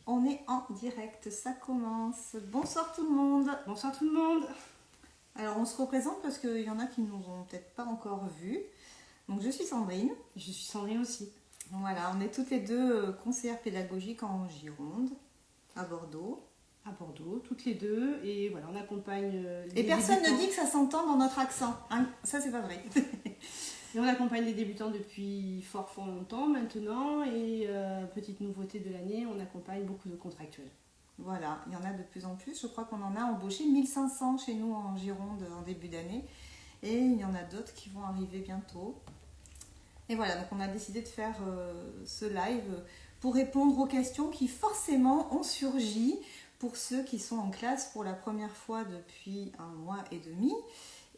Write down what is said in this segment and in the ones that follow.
On est en direct, ça commence. Bonsoir tout le monde. Bonsoir tout le monde. Alors on se représente parce qu'il y en a qui ne nous ont peut-être pas encore vus. Donc je suis Sandrine. Je suis Sandrine aussi. Voilà, on est toutes les deux conseillères pédagogiques en Gironde, à Bordeaux. À Bordeaux, toutes les deux. Et voilà, on accompagne Et personne ne dit que ça s'entend dans notre accent. Hein, ça c'est pas vrai. Et on accompagne les débutants depuis fort longtemps maintenant. Et petite nouveauté de l'année, on accompagne beaucoup de contractuels. Voilà, il y en a de plus en plus. Je crois qu'on en a embauché 1500 chez nous en Gironde en début d'année. Et il y en a d'autres qui vont arriver bientôt. Et voilà, donc on a décidé de faire ce live pour répondre aux questions qui forcément ont surgi pour ceux qui sont en classe pour la première fois depuis 1 mois et demi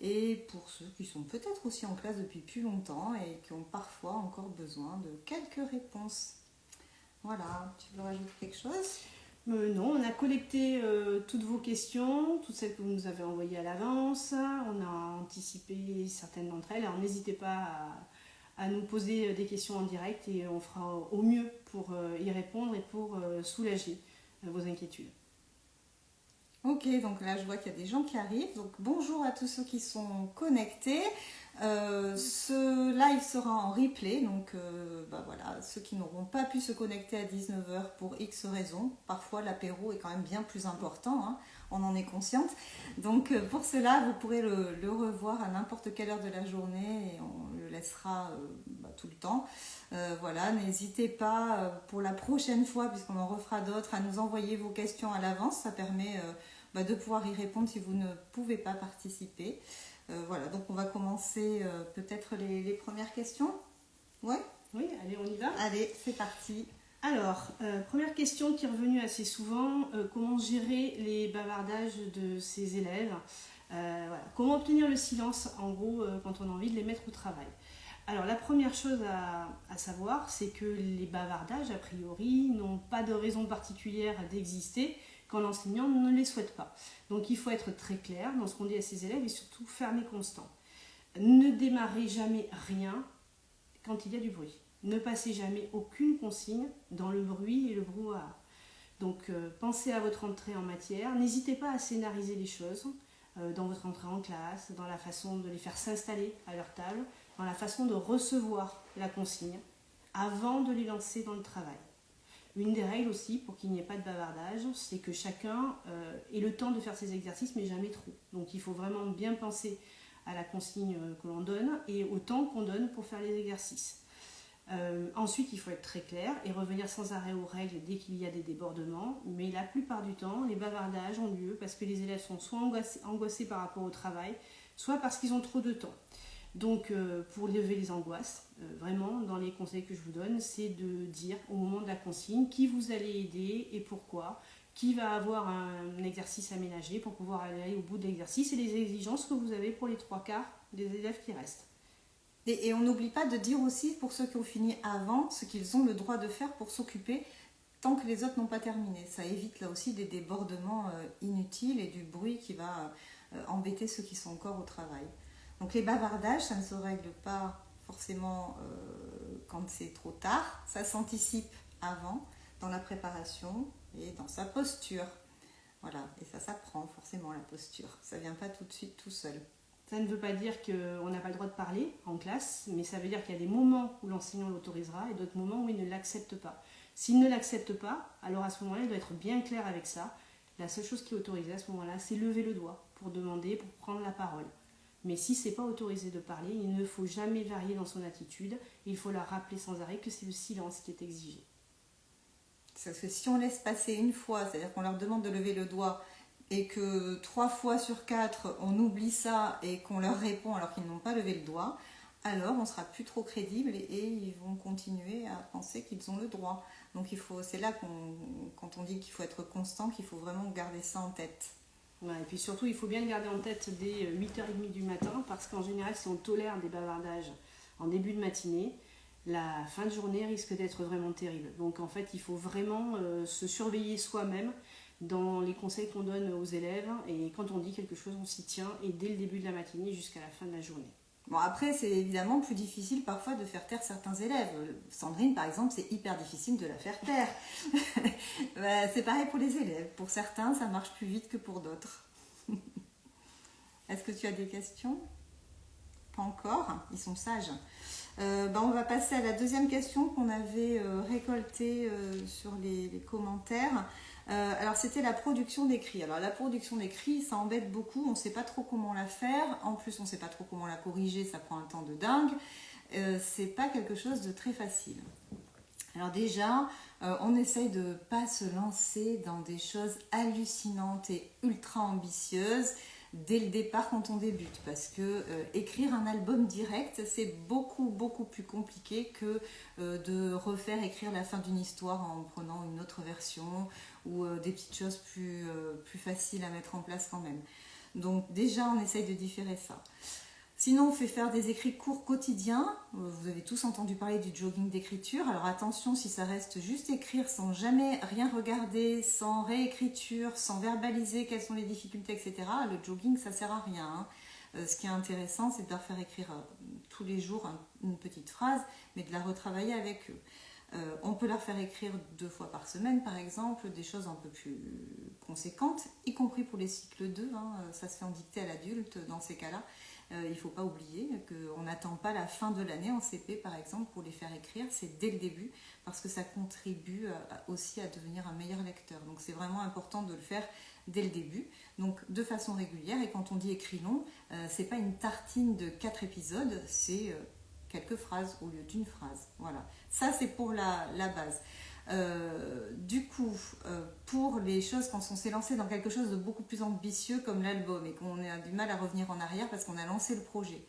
et pour ceux qui sont peut-être aussi en classe depuis plus longtemps et qui ont parfois encore besoin de quelques réponses. Voilà, tu veux rajouter quelque chose ? Non, on a collecté toutes vos questions, toutes celles que vous nous avez envoyées à l'avance. On a anticipé certaines d'entre elles. Alors n'hésitez pas à nous poser des questions en direct et on fera au mieux pour y répondre et pour soulager vos inquiétudes. Ok, donc là je vois qu'il y a des gens qui arrivent. Donc bonjour à tous ceux qui sont connectés. Ce live sera en replay, donc voilà, ceux qui n'auront pas pu se connecter à 19h pour X raisons, parfois l'apéro est quand même bien plus important, hein, on en est consciente. Donc pour cela, vous pourrez le revoir à n'importe quelle heure de la journée et on le laissera tout le temps. Voilà, n'hésitez pas pour la prochaine fois, puisqu'on en refera d'autres, à nous envoyer vos questions à l'avance, ça permet de pouvoir y répondre si vous ne pouvez pas participer. Voilà, donc on va commencer peut-être les premières questions. Ouais ? Oui, allez, on y va. Allez, c'est parti. Alors, première question qui est revenue assez souvent, comment gérer les bavardages de ses élèves ? Voilà. Comment obtenir le silence, en gros, quand on a envie de les mettre au travail ? Alors, la première chose à savoir, c'est que les bavardages, a priori, n'ont pas de raison particulière d'exister quand l'enseignant ne les souhaite pas. Donc il faut être très clair dans ce qu'on dit à ses élèves et surtout ferme et constant. Ne démarrez jamais rien quand il y a du bruit. Ne passez jamais aucune consigne dans le bruit et le brouhaha. Donc pensez à votre entrée en matière. N'hésitez pas à scénariser les choses dans votre entrée en classe, dans la façon de les faire s'installer à leur table, dans la façon de recevoir la consigne avant de les lancer dans le travail. Une des règles aussi, pour qu'il n'y ait pas de bavardage, c'est que chacun ait le temps de faire ses exercices, mais jamais trop. Donc il faut vraiment bien penser à la consigne que l'on donne et au temps qu'on donne pour faire les exercices. Ensuite, il faut être très clair et revenir sans arrêt aux règles dès qu'il y a des débordements. Mais la plupart du temps, les bavardages ont lieu parce que les élèves sont soit angoissés par rapport au travail, soit parce qu'ils ont trop de temps. Donc pour lever les angoisses, vraiment dans les conseils que je vous donne, c'est de dire au moment de la consigne qui vous allez aider et pourquoi, qui va avoir un exercice aménagé pour pouvoir aller au bout de l'exercice et les exigences que vous avez pour les 3/4 des élèves qui restent. Et on n'oublie pas de dire aussi pour ceux qui ont fini avant ce qu'ils ont le droit de faire pour s'occuper tant que les autres n'ont pas terminé. Ça évite là aussi des débordements inutiles et du bruit qui va embêter ceux qui sont encore au travail. Donc les bavardages, ça ne se règle pas forcément quand c'est trop tard, ça s'anticipe avant, dans la préparation et dans sa posture. Voilà, et ça s'apprend forcément la posture, ça ne vient pas tout de suite tout seul. Ça ne veut pas dire qu'on n'a pas le droit de parler en classe, mais ça veut dire qu'il y a des moments où l'enseignant l'autorisera et d'autres moments où il ne l'accepte pas. S'il ne l'accepte pas, alors à ce moment-là, il doit être bien clair avec ça. La seule chose qui est autorisée à ce moment-là, c'est lever le doigt pour demander, pour prendre la parole. Mais si ce n'est pas autorisé de parler, il ne faut jamais varier dans son attitude. Il faut leur rappeler sans arrêt que c'est le silence qui est exigé. Parce que si on laisse passer une fois, c'est-à-dire qu'on leur demande de lever le doigt et que 3 fois sur 4, on oublie ça et qu'on leur répond alors qu'ils n'ont pas levé le doigt, alors on ne sera plus trop crédible et ils vont continuer à penser qu'ils ont le droit. Donc c'est là quand on dit qu'il faut être constant, qu'il faut vraiment garder ça en tête. Ouais, et puis surtout, il faut bien le garder en tête dès 8h30 du matin, parce qu'en général, si on tolère des bavardages en début de matinée, la fin de journée risque d'être vraiment terrible. Donc en fait, il faut vraiment se surveiller soi-même dans les conseils qu'on donne aux élèves, et quand on dit quelque chose, on s'y tient, et dès le début de la matinée jusqu'à la fin de la journée. Bon, après, c'est évidemment plus difficile parfois de faire taire certains élèves. Sandrine, par exemple, c'est hyper difficile de la faire taire. C'est pareil pour les élèves. Pour certains, ça marche plus vite que pour d'autres. Est-ce que tu as des questions? Pas encore, ils sont sages. On va passer à la deuxième question qu'on avait récoltée sur les commentaires. Alors c'était la production d'écrit. Alors la production d'écrit, ça embête beaucoup, on ne sait pas trop comment la faire, en plus on ne sait pas trop comment la corriger, ça prend un temps de dingue. C'est pas quelque chose de très facile. Alors déjà, on essaye de ne pas se lancer dans des choses hallucinantes et ultra ambitieuses dès le départ quand on débute, parce que écrire un album direct, c'est beaucoup plus compliqué que de refaire écrire la fin d'une histoire en prenant une autre version ou des petites choses plus faciles à mettre en place quand même. Donc déjà, on essaye de différer ça. Sinon, on fait faire des écrits courts quotidiens. Vous avez tous entendu parler du jogging d'écriture. Alors attention, si ça reste juste écrire sans jamais rien regarder, sans réécriture, sans verbaliser quelles sont les difficultés, etc., le jogging, ça sert à rien. Ce qui est intéressant, c'est de leur faire écrire tous les jours une petite phrase, mais de la retravailler avec eux. On peut leur faire écrire 2 fois par semaine, par exemple, des choses un peu plus conséquentes, y compris pour les cycles 2. Ça se fait en dictée à l'adulte dans ces cas-là. Il ne faut pas oublier qu'on n'attend pas la fin de l'année en CP, par exemple, pour les faire écrire. C'est dès le début, parce que ça contribue aussi à devenir un meilleur lecteur. Donc c'est vraiment important de le faire dès le début, donc de façon régulière. Et quand on dit écrit long, c'est pas une tartine de 4 épisodes, c'est quelques phrases au lieu d'une phrase. Voilà, ça c'est pour la base. Du coup, pour les choses, quand on s'est lancé dans quelque chose de beaucoup plus ambitieux comme l'album et qu'on a du mal à revenir en arrière parce qu'on a lancé le projet,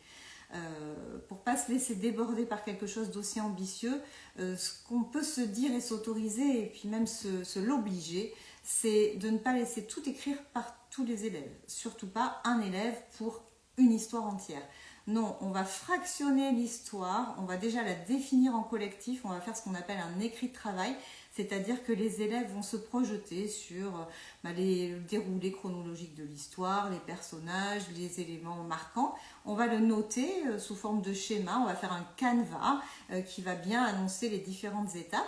pour pas se laisser déborder par quelque chose d'aussi ambitieux, ce qu'on peut se dire et s'autoriser et puis même se l'obliger, c'est de ne pas laisser tout écrire par tous les élèves, surtout pas un élève pour une histoire entière. Non, on va fractionner l'histoire, on va déjà la définir en collectif, on va faire ce qu'on appelle un écrit de travail, c'est-à-dire que les élèves vont se projeter sur les déroulés chronologiques de l'histoire, les personnages, les éléments marquants. On va le noter sous forme de schéma, on va faire un canevas qui va bien annoncer les différentes étapes.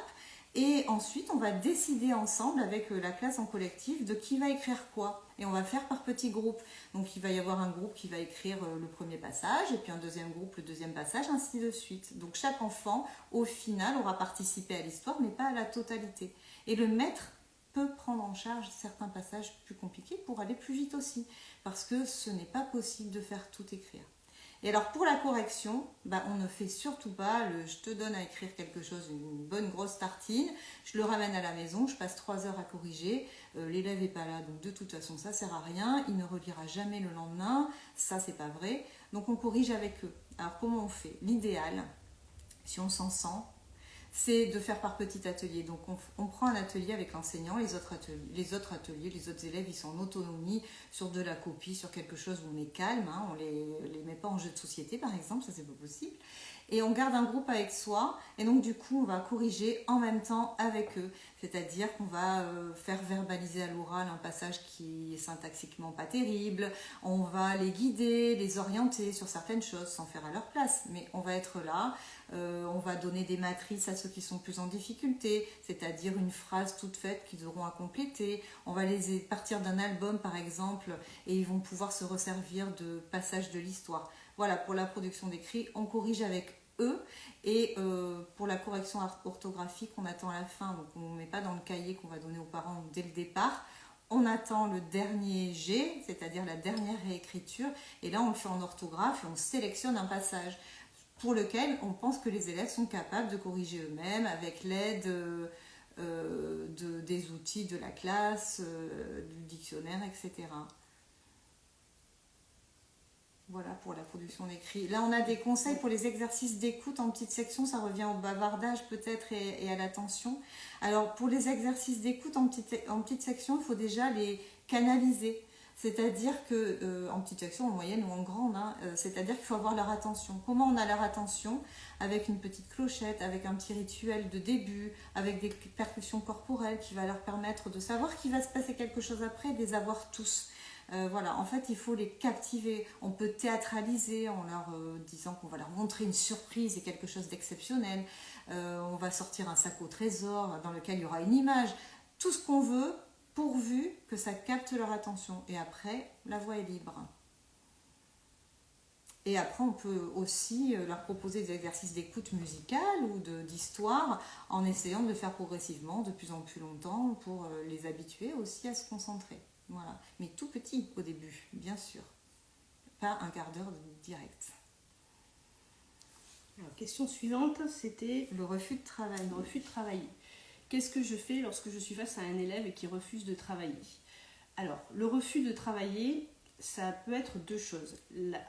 Et ensuite, on va décider ensemble avec la classe en collectif de qui va écrire quoi. Et on va faire par petits groupes. Donc il va y avoir un groupe qui va écrire le premier passage, et puis un deuxième groupe le deuxième passage, ainsi de suite. Donc chaque enfant, au final, aura participé à l'histoire, mais pas à la totalité. Et le maître peut prendre en charge certains passages plus compliqués pour aller plus vite aussi, parce que ce n'est pas possible de faire tout écrire. Et alors pour la correction, on ne fait surtout pas le je te donne à écrire quelque chose, une bonne grosse tartine, je le ramène à la maison, je passe 3 heures à corriger, l'élève n'est pas là, donc de toute façon ça sert à rien, il ne relira jamais le lendemain, ça c'est pas vrai, donc on corrige avec eux. Alors comment on fait? L'idéal, si on s'en sent, c'est de faire par petits ateliers. Donc on prend un atelier avec l'enseignant, les autres élèves, ils sont en autonomie sur de la copie, sur quelque chose où on est calme, on les met pas en jeu de société par exemple, ça c'est pas possible. Et on garde un groupe avec soi, et donc du coup on va corriger en même temps avec eux. C'est-à-dire qu'on va faire verbaliser à l'oral un passage qui est syntaxiquement pas terrible, on va les guider, les orienter sur certaines choses sans faire à leur place, mais on va être là, on va donner des matrices à ceux qui sont plus en difficulté, c'est-à-dire une phrase toute faite qu'ils auront à compléter, on va les partir d'un album par exemple, et ils vont pouvoir se resservir de passages de l'histoire. Voilà, pour la production d'écrit, on corrige avec eux, et pour la correction orthographique, on attend à la fin, donc on ne met pas dans le cahier qu'on va donner aux parents dès le départ, on attend le dernier G, c'est-à-dire la dernière réécriture, et là on le fait en orthographe et on sélectionne un passage pour lequel on pense que les élèves sont capables de corriger eux-mêmes avec l'aide des outils de la classe, du dictionnaire, etc. Voilà pour la production d'écrit. Là, on a des conseils pour les exercices d'écoute en petite section. Ça revient au bavardage peut-être et à l'attention. Alors, pour les exercices d'écoute en petite section, il faut déjà les canaliser. C'est-à-dire que, en petite section, en moyenne ou en grande, c'est-à-dire qu'il faut avoir leur attention. Comment on a leur attention? Avec une petite clochette, avec un petit rituel de début, avec des percussions corporelles qui va leur permettre de savoir qu'il va se passer quelque chose après, de les avoir tous. Voilà, en fait, il faut les captiver. On peut théâtraliser en leur disant qu'on va leur montrer une surprise et quelque chose d'exceptionnel. On va sortir un sac au trésor dans lequel il y aura une image. Tout ce qu'on veut, pourvu que ça capte leur attention. Et après, la voix est libre. Et après, on peut aussi leur proposer des exercices d'écoute musicale ou d'histoire en essayant de le faire progressivement, de plus en plus longtemps, pour les habituer aussi à se concentrer. Voilà. Mais tout petit au début, bien sûr. Pas un quart d'heure direct. Alors, question suivante, c'était le refus de travail. Le refus de travailler. Qu'est-ce que je fais lorsque je suis face à un élève qui refuse de travailler? Alors, le refus de travailler, ça peut être deux choses.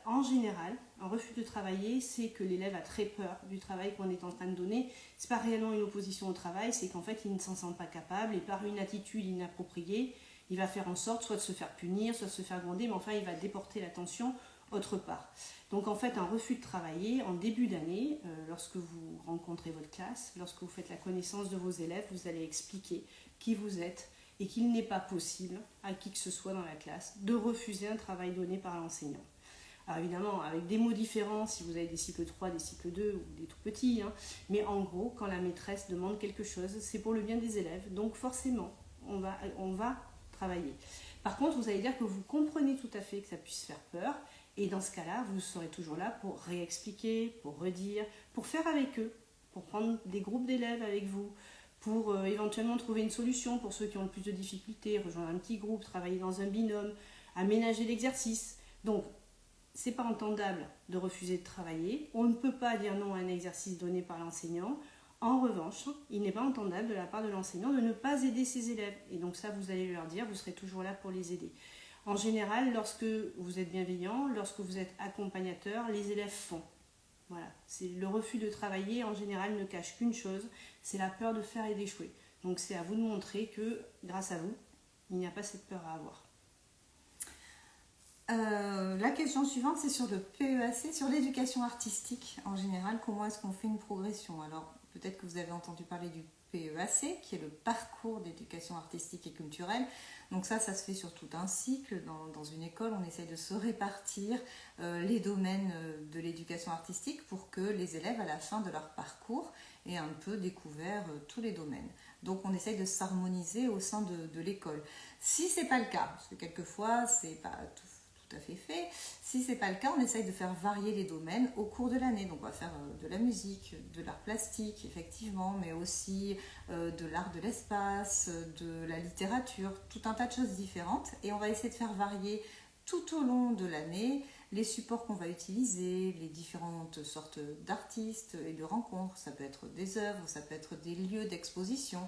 En général, un refus de travailler, c'est que l'élève a très peur du travail qu'on est en train de donner. Ce n'est pas réellement une opposition au travail, c'est qu'en fait, il ne s'en sent pas capable et par une attitude inappropriée, il va faire en sorte soit de se faire punir, soit de se faire gronder, mais enfin, il va déporter l'attention autre part. Donc en fait, un refus de travailler en début d'année, lorsque vous rencontrez votre classe, lorsque vous faites la connaissance de vos élèves, vous allez expliquer qui vous êtes et qu'il n'est pas possible à qui que ce soit dans la classe de refuser un travail donné par l'enseignant. Alors évidemment, avec des mots différents, si vous avez des cycles 3, des cycles 2 ou des tout petits, hein, mais en gros, quand la maîtresse demande quelque chose, c'est pour le bien des élèves, donc forcément, on va travailler. Par contre, vous allez dire que vous comprenez tout à fait que ça puisse faire peur, et dans ce cas-là, vous serez toujours là pour réexpliquer, pour redire, pour faire avec eux, pour prendre des groupes d'élèves avec vous, pour éventuellement trouver une solution pour ceux qui ont le plus de difficultés, rejoindre un petit groupe, travailler dans un binôme, aménager l'exercice. Donc, c'est pas entendable de refuser de travailler. On ne peut pas dire non à un exercice donné par l'enseignant. En revanche, il n'est pas entendable de la part de l'enseignant de ne pas aider ses élèves. Et donc ça, vous allez leur dire, vous serez toujours là pour les aider. En général, lorsque vous êtes bienveillant, lorsque vous êtes accompagnateur, les élèves font. Voilà. Le refus de travailler, en général, ne cache qu'une chose, c'est la peur de faire et d'échouer. Donc c'est à vous de montrer que, grâce à vous, il n'y a pas cette peur à avoir. La question suivante, c'est sur le PEAC, sur l'éducation artistique en général. Comment est-ce qu'on fait une progression? Alors, peut-être que vous avez entendu parler du PEAC, qui est le parcours d'éducation artistique et culturelle. Donc ça se fait sur tout un cycle. Dans une école, on essaye de se répartir les domaines de l'éducation artistique pour que les élèves, à la fin de leur parcours, aient un peu découvert tous les domaines. Donc on essaye de s'harmoniser au sein de l'école. Si ce n'est pas le cas, parce que quelquefois, c'est pas tout à fait. Si c'est pas le cas, on essaye de faire varier les domaines au cours de l'année. Donc on va faire de la musique, de l'art plastique, effectivement, mais aussi de l'art de l'espace, de la littérature, tout un tas de choses différentes. Et on va essayer de faire varier tout au long de l'année les supports qu'on va utiliser, les différentes sortes d'artistes et de rencontres. Ça peut être des œuvres, ça peut être des lieux d'exposition.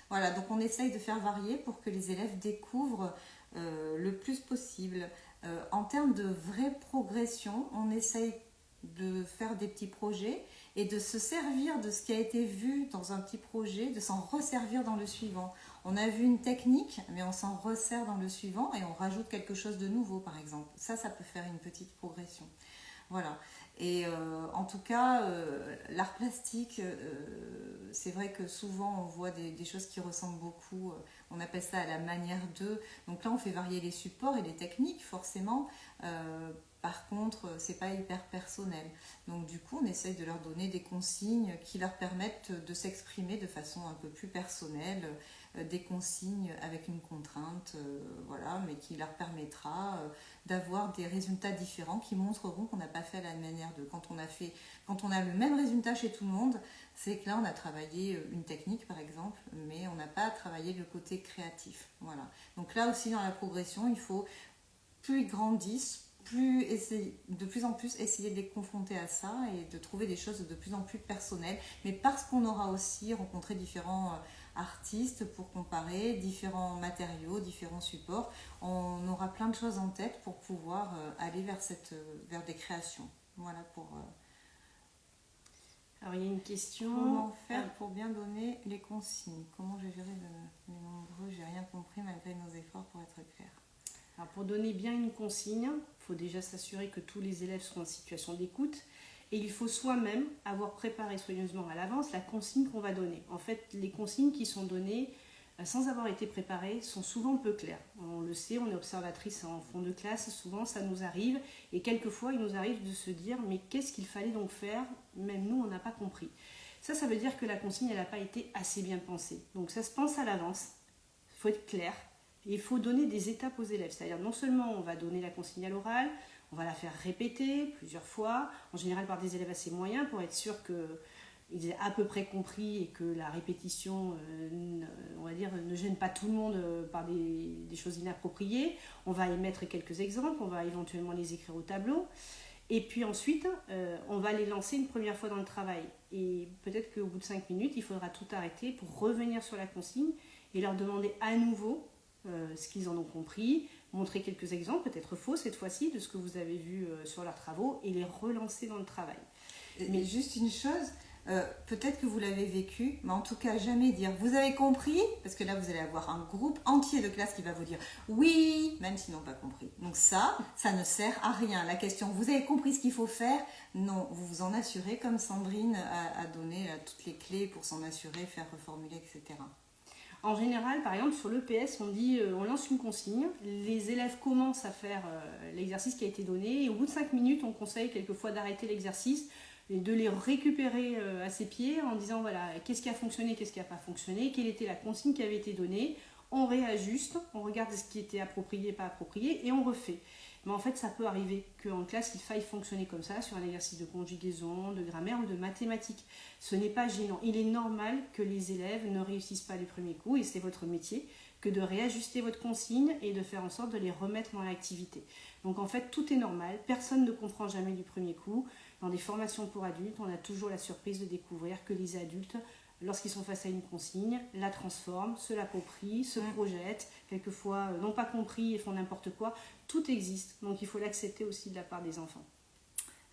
Voilà, donc on essaye de faire varier pour que les élèves découvrent le plus possible. En termes de vraie progression, on essaye de faire des petits projets et de se servir de ce qui a été vu dans un petit projet, de s'en resservir dans le suivant. On a vu une technique, mais on s'en resserre dans le suivant et on rajoute quelque chose de nouveau, par exemple. Ça peut faire une petite progression. Voilà. Et en tout cas, l'art plastique, c'est vrai que souvent on voit des choses qui ressemblent beaucoup, on appelle ça à la manière d'eux. Donc là, on fait varier les supports et les techniques, forcément. Par contre, c'est pas hyper personnel. Donc du coup, on essaye de leur donner des consignes qui leur permettent de s'exprimer de façon un peu plus personnelle, des consignes avec une contrainte, voilà, mais qui leur permettra d'avoir des résultats différents qui montreront qu'on n'a pas fait à la manière de. Quand on a le même résultat chez tout le monde, c'est que là on a travaillé une technique par exemple, mais on n'a pas travaillé le côté créatif. Voilà. Donc là aussi dans la progression, il faut plus ils grandissent, de plus en plus essayer de les confronter à ça et de trouver des choses de plus en plus personnelles, mais parce qu'on aura aussi rencontré différents artistes pour comparer, différents matériaux, différents supports, on aura plein de choses en tête pour pouvoir aller vers des créations. Voilà pour... Alors il y a une question... Comment faire pour bien donner les consignes? Comment je gérer les nombreux? J'ai rien compris malgré nos efforts pour être clair. Alors pour donner bien une consigne, il faut déjà s'assurer que tous les élèves sont en situation d'écoute et il faut soi-même avoir préparé soigneusement à l'avance la consigne qu'on va donner. En fait, les consignes qui sont données sans avoir été préparés, sont souvent peu clairs. On le sait, on est observatrice en fond de classe, souvent ça nous arrive, et quelquefois il nous arrive de se dire mais qu'est-ce qu'il fallait donc faire? Même nous, on n'a pas compris. Ça veut dire que la consigne, elle n'a pas été assez bien pensée. Donc ça se pense à l'avance, il faut être clair, et il faut donner des étapes aux élèves. C'est-à-dire non seulement on va donner la consigne à l'oral, on va la faire répéter plusieurs fois, en général par des élèves assez moyens, pour être sûr qu'ils aient à peu près compris et que la répétition, on va dire, ne gêne pas tout le monde par des choses inappropriées. On va émettre quelques exemples, on va éventuellement les écrire au tableau. Et puis ensuite, on va les lancer une première fois dans le travail. Et peut-être qu'au bout de 5 minutes, il faudra tout arrêter pour revenir sur la consigne et leur demander à nouveau ce qu'ils en ont compris, montrer quelques exemples, peut-être faux cette fois-ci, de ce que vous avez vu sur leurs travaux et les relancer dans le travail. Mais juste une chose, peut-être que vous l'avez vécu, mais en tout cas jamais dire vous avez compris, parce que là vous allez avoir un groupe entier de classe qui va vous dire oui, même s'ils n'ont pas compris. Donc ça ne sert à rien. La question vous avez compris ce qu'il faut faire? Non, vous vous en assurez comme Sandrine a donné toutes les clés pour s'en assurer, faire reformuler, etc. En général, par exemple, sur l'EPS, on dit on lance une consigne, les élèves commencent à faire l'exercice qui a été donné, et au bout de 5 minutes, on conseille quelquefois d'arrêter l'exercice et de les récupérer à ses pieds en disant voilà, qu'est-ce qui a fonctionné, qu'est-ce qui n'a pas fonctionné, quelle était la consigne qui avait été donnée, on réajuste, on regarde ce qui était approprié, pas approprié, et on refait. Mais en fait, ça peut arriver qu'en classe, il faille fonctionner comme ça sur un exercice de conjugaison, de grammaire ou de mathématiques. Ce n'est pas gênant. Il est normal que les élèves ne réussissent pas du premier coup, et c'est votre métier, que de réajuster votre consigne et de faire en sorte de les remettre dans l'activité. Donc en fait, tout est normal. Personne ne comprend jamais du premier coup. Dans des formations pour adultes, on a toujours la surprise de découvrir que les adultes, lorsqu'ils sont face à une consigne, la transforment, se l'approprient, se projettent, quelquefois n'ont pas compris et font n'importe quoi. Tout existe, donc il faut l'accepter aussi de la part des enfants.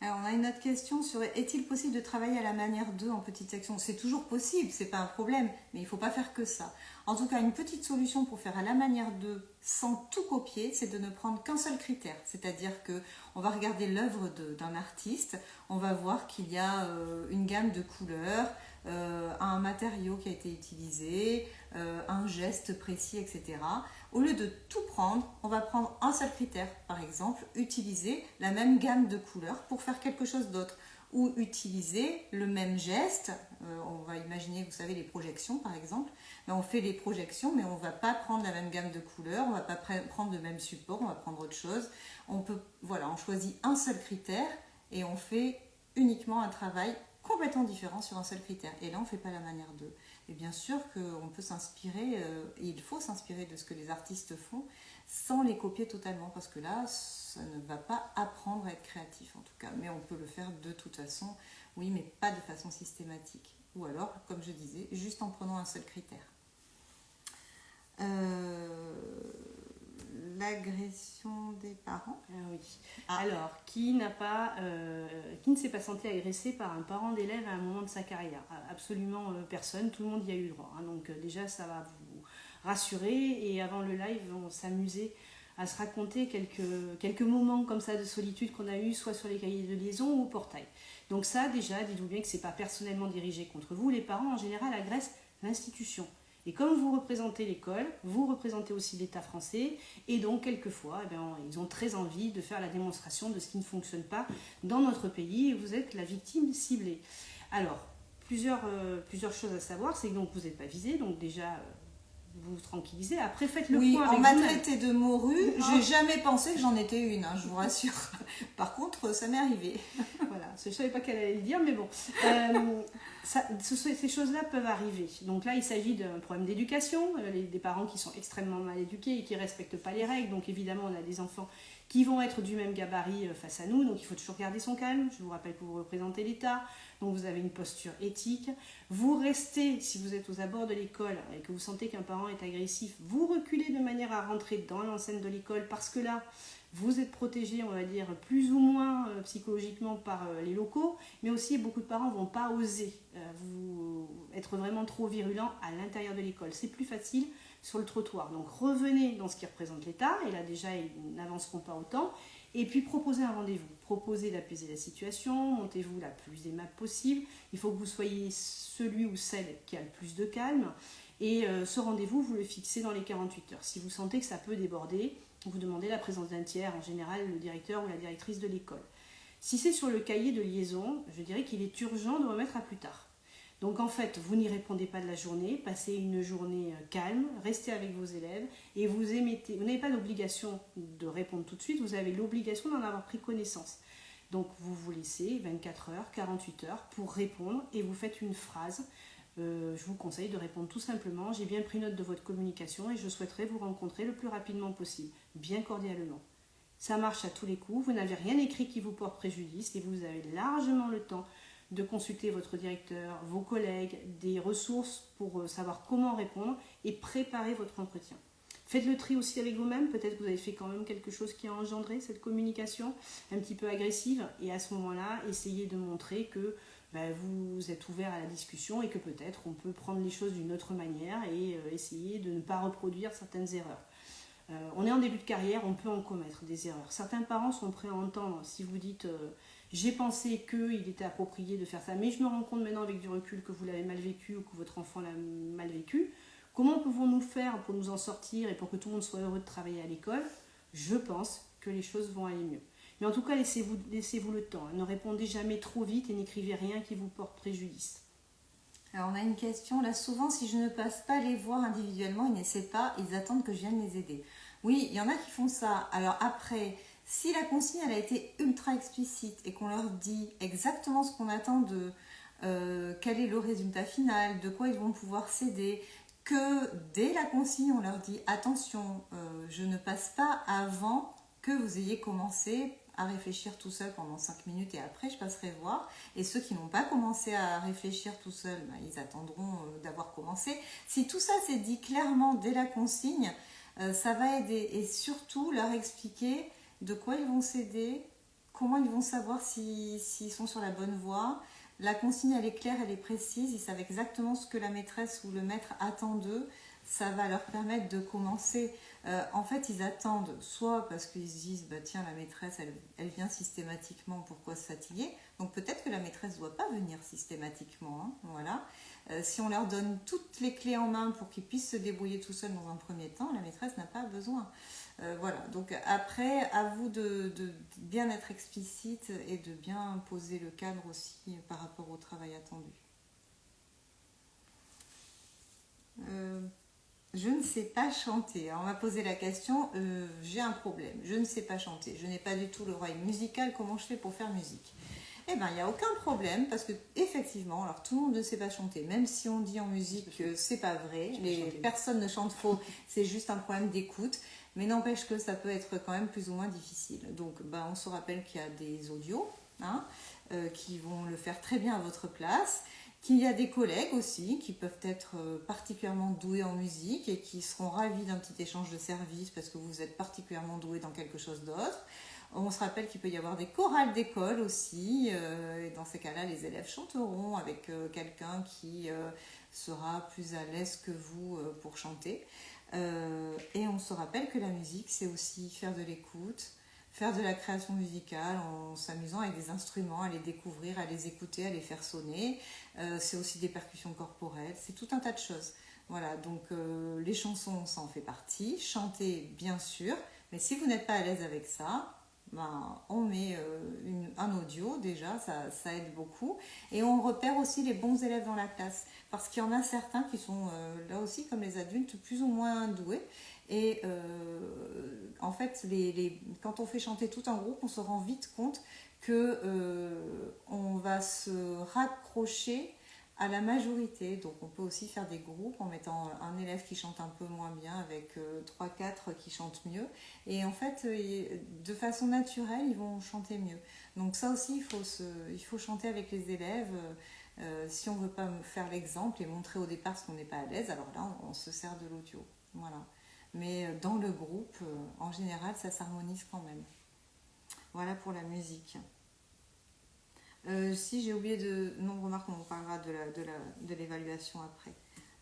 Alors, on a une autre question sur est-il possible de travailler à la manière d'eux en petite section? C'est toujours possible, c'est pas un problème, mais il ne faut pas faire que ça. En tout cas, une petite solution pour faire à la manière d'eux sans tout copier, c'est de ne prendre qu'un seul critère. C'est-à-dire qu'on va regarder l'œuvre d'un artiste, on va voir qu'il y a une gamme de couleurs, un matériau qui a été utilisé, un geste précis, etc. Au lieu de tout prendre, on va prendre un seul critère. Par exemple, utiliser la même gamme de couleurs pour faire quelque chose d'autre. Ou utiliser le même geste. On va imaginer, vous savez, les projections par exemple. Mais on fait les projections, mais on ne va pas prendre la même gamme de couleurs, on ne va pas prendre le même support, on va prendre autre chose. On choisit un seul critère et on fait uniquement un travail complètement différent sur un seul critère. Et là, on ne fait pas la manière d'eux. Et bien sûr qu'on peut s'inspirer, et il faut s'inspirer de ce que les artistes font, sans les copier totalement, parce que là, ça ne va pas apprendre à être créatif en tout cas. Mais on peut le faire de toute façon, oui, mais pas de façon systématique. Ou alors, comme je disais, juste en prenant un seul critère. L'agression des parents. Oui. Alors, qui ne s'est pas senti agressé par un parent d'élève à un moment de sa carrière? Absolument personne, tout le monde y a eu droit. Donc déjà, ça va vous rassurer. Et avant le live, on s'amusait à se raconter quelques moments comme ça de solitude qu'on a eu, soit sur les cahiers de liaison ou au portail. Donc ça, déjà, dites-vous bien que ce n'est pas personnellement dirigé contre vous. Les parents, en général, agressent l'institution. Et comme vous représentez l'école, vous représentez aussi l'État français, et donc quelquefois, ils ont très envie de faire la démonstration de ce qui ne fonctionne pas dans notre pays, et vous êtes la victime ciblée. Alors, plusieurs choses à savoir, c'est que donc vous n'êtes pas visé, donc déjà vous vous tranquillisez. Après, faites le point avec on m'a traité de morue, j'ai jamais pensé que j'en étais une, je vous rassure. Par contre, ça m'est arrivé. Voilà, je ne savais pas qu'elle allait le dire, mais bon. Ces choses-là peuvent arriver. Donc là, il s'agit d'un problème d'éducation, des parents qui sont extrêmement mal éduqués et qui ne respectent pas les règles. Donc évidemment, on a des enfants qui vont être du même gabarit face à nous. Donc il faut toujours garder son calme. Je vous rappelle que vous représentez l'État. Donc vous avez une posture éthique. Vous restez, si vous êtes aux abords de l'école et que vous sentez qu'un parent est agressif, vous reculez de manière à rentrer dans l'enceinte de l'école parce que là, vous êtes protégé, on va dire, plus ou moins psychologiquement par les locaux, mais aussi beaucoup de parents ne vont pas oser être vraiment trop virulents à l'intérieur de l'école. C'est plus facile sur le trottoir. Donc revenez dans ce qui représente l'État, et là déjà ils n'avanceront pas autant, et puis proposez un rendez-vous. Proposez d'apaiser la situation, montez-vous la plus aimable possible. Il faut que vous soyez celui ou celle qui a le plus de calme. Et ce rendez-vous, vous le fixez dans les 48 heures. Si vous sentez que ça peut déborder, vous demandez la présence d'un tiers, en général le directeur ou la directrice de l'école. Si c'est sur le cahier de liaison, je dirais qu'il est urgent de remettre à plus tard. Donc en fait, vous n'y répondez pas de la journée, passez une journée calme, restez avec vos élèves et vous n'avez pas l'obligation de répondre tout de suite, vous avez l'obligation d'en avoir pris connaissance. Donc vous vous laissez 24 heures, 48 heures pour répondre et vous faites une phrase. Je vous conseille de répondre tout simplement « J'ai bien pris note de votre communication et je souhaiterais vous rencontrer le plus rapidement possible, bien cordialement ». Ça marche à tous les coups, vous n'avez rien écrit qui vous porte préjudice et vous avez largement le temps de consulter votre directeur, vos collègues, des ressources pour savoir comment répondre et préparer votre entretien. Faites le tri aussi avec vous-même, peut-être que vous avez fait quand même quelque chose qui a engendré cette communication un petit peu agressive et à ce moment-là, essayez de montrer que vous êtes ouvert à la discussion et que peut-être on peut prendre les choses d'une autre manière et essayer de ne pas reproduire certaines erreurs. On est en début de carrière, on peut en commettre des erreurs. Certains parents sont prêts à entendre si vous dites j'ai pensé qu'il était approprié de faire ça, mais je me rends compte maintenant avec du recul que vous l'avez mal vécu ou que votre enfant l'a mal vécu. Comment pouvons-nous faire pour nous en sortir et pour que tout le monde soit heureux de travailler à l'école? Je pense que les choses vont aller mieux. Mais en tout cas, laissez-vous le temps. Ne répondez jamais trop vite et n'écrivez rien qui vous porte préjudice. Alors on a une question là, souvent si je ne passe pas les voir individuellement, ils n'essaient pas, ils attendent que je vienne les aider. Oui, il y en a qui font ça. Alors après, si la consigne elle a été ultra explicite et qu'on leur dit exactement ce qu'on attend de quel est le résultat final, de quoi ils vont pouvoir s'aider, que dès la consigne on leur dit attention, je ne passe pas avant que vous ayez commencé à réfléchir tout seul pendant 5 minutes et après je passerai voir. Et ceux qui n'ont pas commencé à réfléchir tout seul, ils attendront d'avoir commencé. Si tout ça c'est dit clairement dès la consigne, ça va aider. Et surtout leur expliquer de quoi ils vont s'aider, comment ils vont savoir s'ils sont sur la bonne voie. La consigne elle est claire, elle est précise, ils savent exactement ce que la maîtresse ou le maître attend d'eux. Ça va leur permettre de commencer. En fait, ils attendent soit parce qu'ils se disent tiens, la maîtresse, elle vient systématiquement, pourquoi se fatiguer? Donc peut-être que la maîtresse ne doit pas venir systématiquement. Hein, voilà. Si on leur donne toutes les clés en main pour qu'ils puissent se débrouiller tout seuls dans un premier temps, la maîtresse n'a pas besoin. Voilà. Donc après, à vous de bien être explicite et de bien poser le cadre aussi par rapport au travail attendu. Je ne sais pas chanter. Alors, on m'a posé la question, j'ai un problème, je ne sais pas chanter, je n'ai pas du tout l'oreille musicale, comment je fais pour faire musique? Eh bien, il n'y a aucun problème, parce que effectivement, alors tout le monde ne sait pas chanter, même si on dit en musique que c'est pas vrai, les personnes ne chantent faux, c'est juste un problème d'écoute, mais n'empêche que ça peut être quand même plus ou moins difficile. Donc, on se rappelle qu'il y a des audios qui vont le faire très bien à votre place, qu'il y a des collègues aussi qui peuvent être particulièrement doués en musique et qui seront ravis d'un petit échange de services parce que vous êtes particulièrement doués dans quelque chose d'autre. On se rappelle qu'il peut y avoir des chorales d'école aussi, et dans ces cas-là, les élèves chanteront avec quelqu'un qui sera plus à l'aise que vous pour chanter. Et on se rappelle que la musique, c'est aussi faire de l'écoute, faire de la création musicale en s'amusant avec des instruments, à les découvrir, à les écouter, à les faire sonner. C'est aussi des percussions corporelles, c'est tout un tas de choses. Voilà, donc les chansons, ça en fait partie. Chanter, bien sûr, mais si vous n'êtes pas à l'aise avec ça, on met un audio déjà, ça aide beaucoup. Et on repère aussi les bons élèves dans la classe, parce qu'il y en a certains qui sont là aussi, comme les adultes, plus ou moins doués. Et en fait, quand on fait chanter tout un groupe, on se rend vite compte qu'on va se raccrocher à la majorité. Donc on peut aussi faire des groupes en mettant un élève qui chante un peu moins bien avec 3-4 qui chantent mieux. Et en fait, de façon naturelle, ils vont chanter mieux. Donc ça aussi, il faut chanter avec les élèves. Si on ne veut pas faire l'exemple et montrer au départ ce qu'on n'est pas à l'aise, alors là, on se sert de l'audio. Voilà. Mais dans le groupe, en général, ça s'harmonise quand même. Voilà pour la musique. Si j'ai oublié de... Non, remarque, on parlera de l'évaluation après.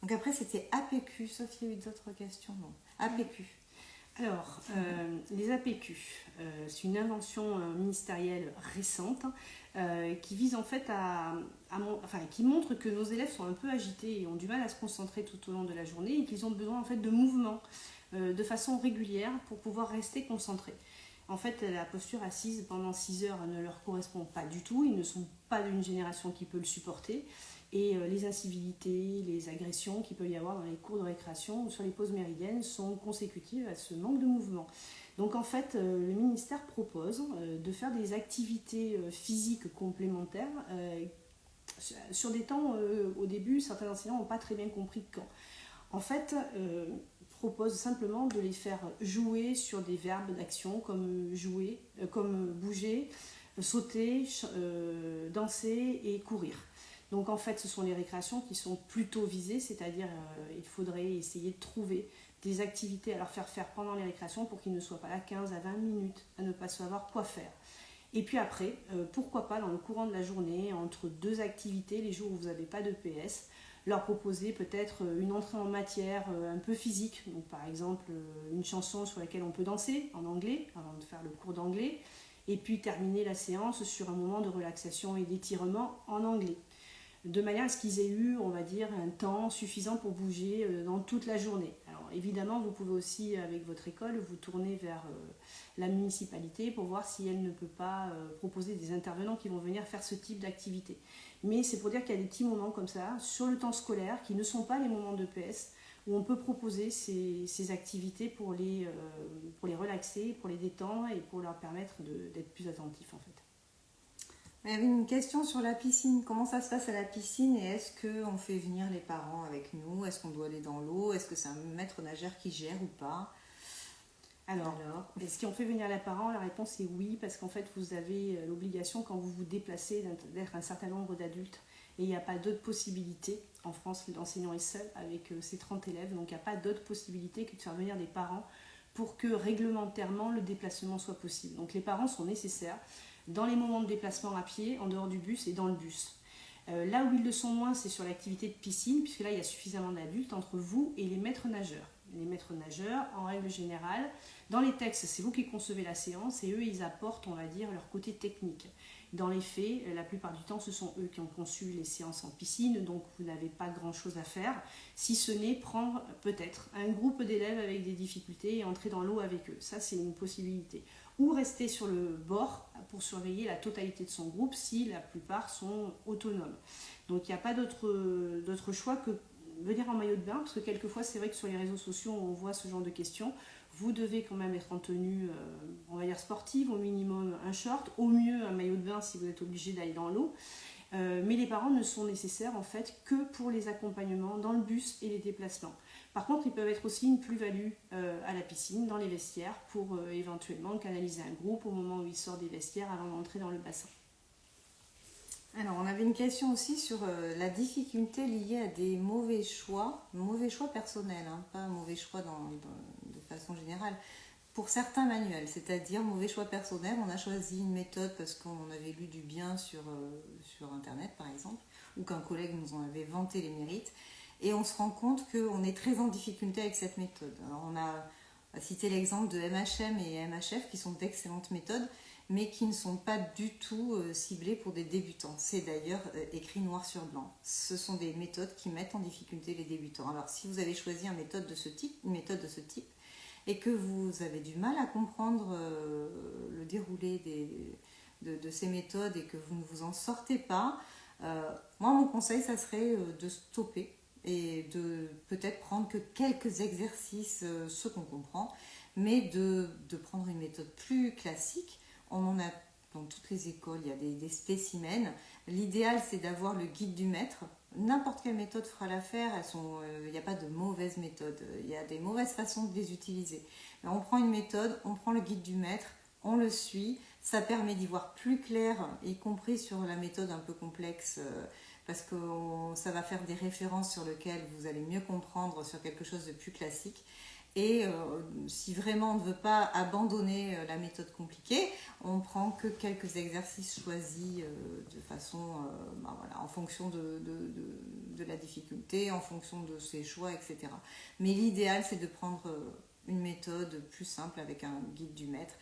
Donc après, c'était APQ, sauf qu'il y a eu d'autres questions. Non, APQ. Alors, les APQ, c'est une invention ministérielle récente qui vise en fait qui montre que nos élèves sont un peu agités et ont du mal à se concentrer tout au long de la journée et qu'ils ont besoin en fait de mouvements de façon régulière pour pouvoir rester concentrés. En fait, la posture assise pendant 6 heures ne leur correspond pas du tout. Ils ne sont pas d'une génération qui peut le supporter. Et les incivilités, les agressions qu'il peut y avoir dans les cours de récréation ou sur les pauses méridiennes sont consécutives à ce manque de mouvement. Donc en fait, le ministère propose de faire des activités physiques complémentaires sur des temps, au début, certains enseignants n'ont pas très bien compris quand. En fait, propose simplement de les faire jouer sur des verbes d'action comme jouer, comme bouger, sauter, danser et courir. Donc en fait, ce sont les récréations qui sont plutôt visées, c'est-à-dire il faudrait essayer de trouver des activités à leur faire faire pendant les récréations pour qu'ils ne soient pas là 15 à 20 minutes à ne pas savoir quoi faire. Et puis après, pourquoi pas dans le courant de la journée, entre deux activités, les jours où vous n'avez pas de PS, leur proposer peut-être une entrée en matière un peu physique. Donc par exemple, une chanson sur laquelle on peut danser en anglais, avant de faire le cours d'anglais, et puis terminer la séance sur un moment de relaxation et d'étirement en anglais. De manière à ce qu'ils aient eu, on va dire, un temps suffisant pour bouger dans toute la journée. Alors évidemment, vous pouvez aussi, avec votre école, vous tourner vers la municipalité pour voir si elle ne peut pas proposer des intervenants qui vont venir faire ce type d'activité. Mais c'est pour dire qu'il y a des petits moments comme ça, sur le temps scolaire, qui ne sont pas les moments de PS, où on peut proposer ces activités pour les relaxer, pour les détendre et pour leur permettre d'être plus attentifs en fait. Il y avait une question sur la piscine. Comment ça se passe à la piscine et est-ce qu'on fait venir les parents avec nous? Est-ce qu'on doit aller dans l'eau? Est-ce que c'est un maître nageur qui gère ou pas? Alors, est-ce qu'on fait venir les parents? La réponse est oui, parce qu'en fait, vous avez l'obligation, quand vous vous déplacez, d'être un certain nombre d'adultes. Et il n'y a pas d'autre possibilité. En France, l'enseignant est seul avec ses 30 élèves, donc il n'y a pas d'autre possibilité que de faire venir des parents pour que réglementairement le déplacement soit possible. Donc les parents sont nécessaires dans les moments de déplacement à pied, en dehors du bus et dans le bus. Là où ils le sont moins, c'est sur l'activité de piscine, puisque là, il y a suffisamment d'adultes entre vous et les maîtres nageurs. Les maîtres nageurs, en règle générale, dans les textes, c'est vous qui concevez la séance et eux, ils apportent, on va dire, leur côté technique. Dans les faits, la plupart du temps, ce sont eux qui ont conçu les séances en piscine, donc vous n'avez pas grand-chose à faire, si ce n'est prendre peut-être un groupe d'élèves avec des difficultés et entrer dans l'eau avec eux. Ça, c'est une possibilité. Ou rester sur le bord pour surveiller la totalité de son groupe si la plupart sont autonomes. Donc il n'y a pas d'autre choix que venir en maillot de bain, parce que quelquefois c'est vrai que sur les réseaux sociaux on voit ce genre de questions. Vous devez quand même être en tenue, on va dire sportive, au minimum un short, au mieux un maillot de bain si vous êtes obligé d'aller dans l'eau. Mais les parents ne sont nécessaires en fait que pour les accompagnements dans le bus et les déplacements. Par contre, ils peuvent être aussi une plus-value à la piscine, dans les vestiaires, pour éventuellement canaliser un groupe au moment où ils sortent des vestiaires avant d'entrer dans le bassin. Alors, on avait une question aussi sur la difficulté liée à des mauvais choix personnels, hein, pas mauvais choix de façon générale. Pour certains manuels, c'est-à-dire mauvais choix personnel, on a choisi une méthode parce qu'on avait lu du bien sur Internet par exemple, ou qu'un collègue nous en avait vanté les mérites, et on se rend compte qu'on est très en difficulté avec cette méthode. Alors on a cité l'exemple de MHM et MHF qui sont d'excellentes méthodes, mais qui ne sont pas du tout ciblées pour des débutants. C'est d'ailleurs écrit noir sur blanc. Ce sont des méthodes qui mettent en difficulté les débutants. Alors si vous avez choisi une méthode de ce type, et que vous avez du mal à comprendre le déroulé de ces méthodes et que vous ne vous en sortez pas, moi mon conseil ça serait de stopper et de peut-être prendre que quelques exercices, ceux qu'on comprend, mais de prendre une méthode plus classique. On en a dans toutes les écoles, il y a des spécimens. L'idéal c'est d'avoir le guide du maître. N'importe quelle méthode fera l'affaire, il n'y a pas de mauvaise méthode, il y a des mauvaises façons de les utiliser. Mais on prend une méthode, on prend le guide du maître, on le suit, ça permet d'y voir plus clair, y compris sur la méthode un peu complexe, parce que ça va faire des références sur lesquelles vous allez mieux comprendre sur quelque chose de plus classique. Et si vraiment on ne veut pas abandonner la méthode compliquée, on prend que quelques exercices choisis de façon, en fonction de la difficulté, en fonction de ses choix, etc. Mais l'idéal, c'est de prendre une méthode plus simple avec un guide du maître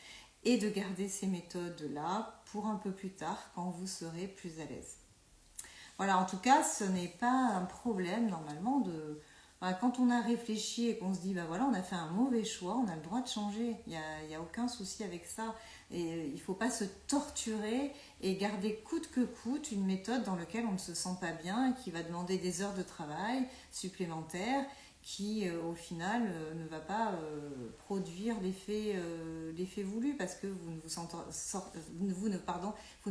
et de garder ces méthodes-là pour un peu plus tard quand vous serez plus à l'aise. Voilà, en tout cas, ce n'est pas un problème normalement de... Quand on a réfléchi et qu'on se dit, voilà, on a fait un mauvais choix, on a le droit de changer. Il n'y a aucun souci avec ça. Et il ne faut pas se torturer et garder coûte que coûte une méthode dans laquelle on ne se sent pas bien et qui va demander des heures de travail supplémentaires qui, au final, ne va pas produire l'effet voulu parce que vous ne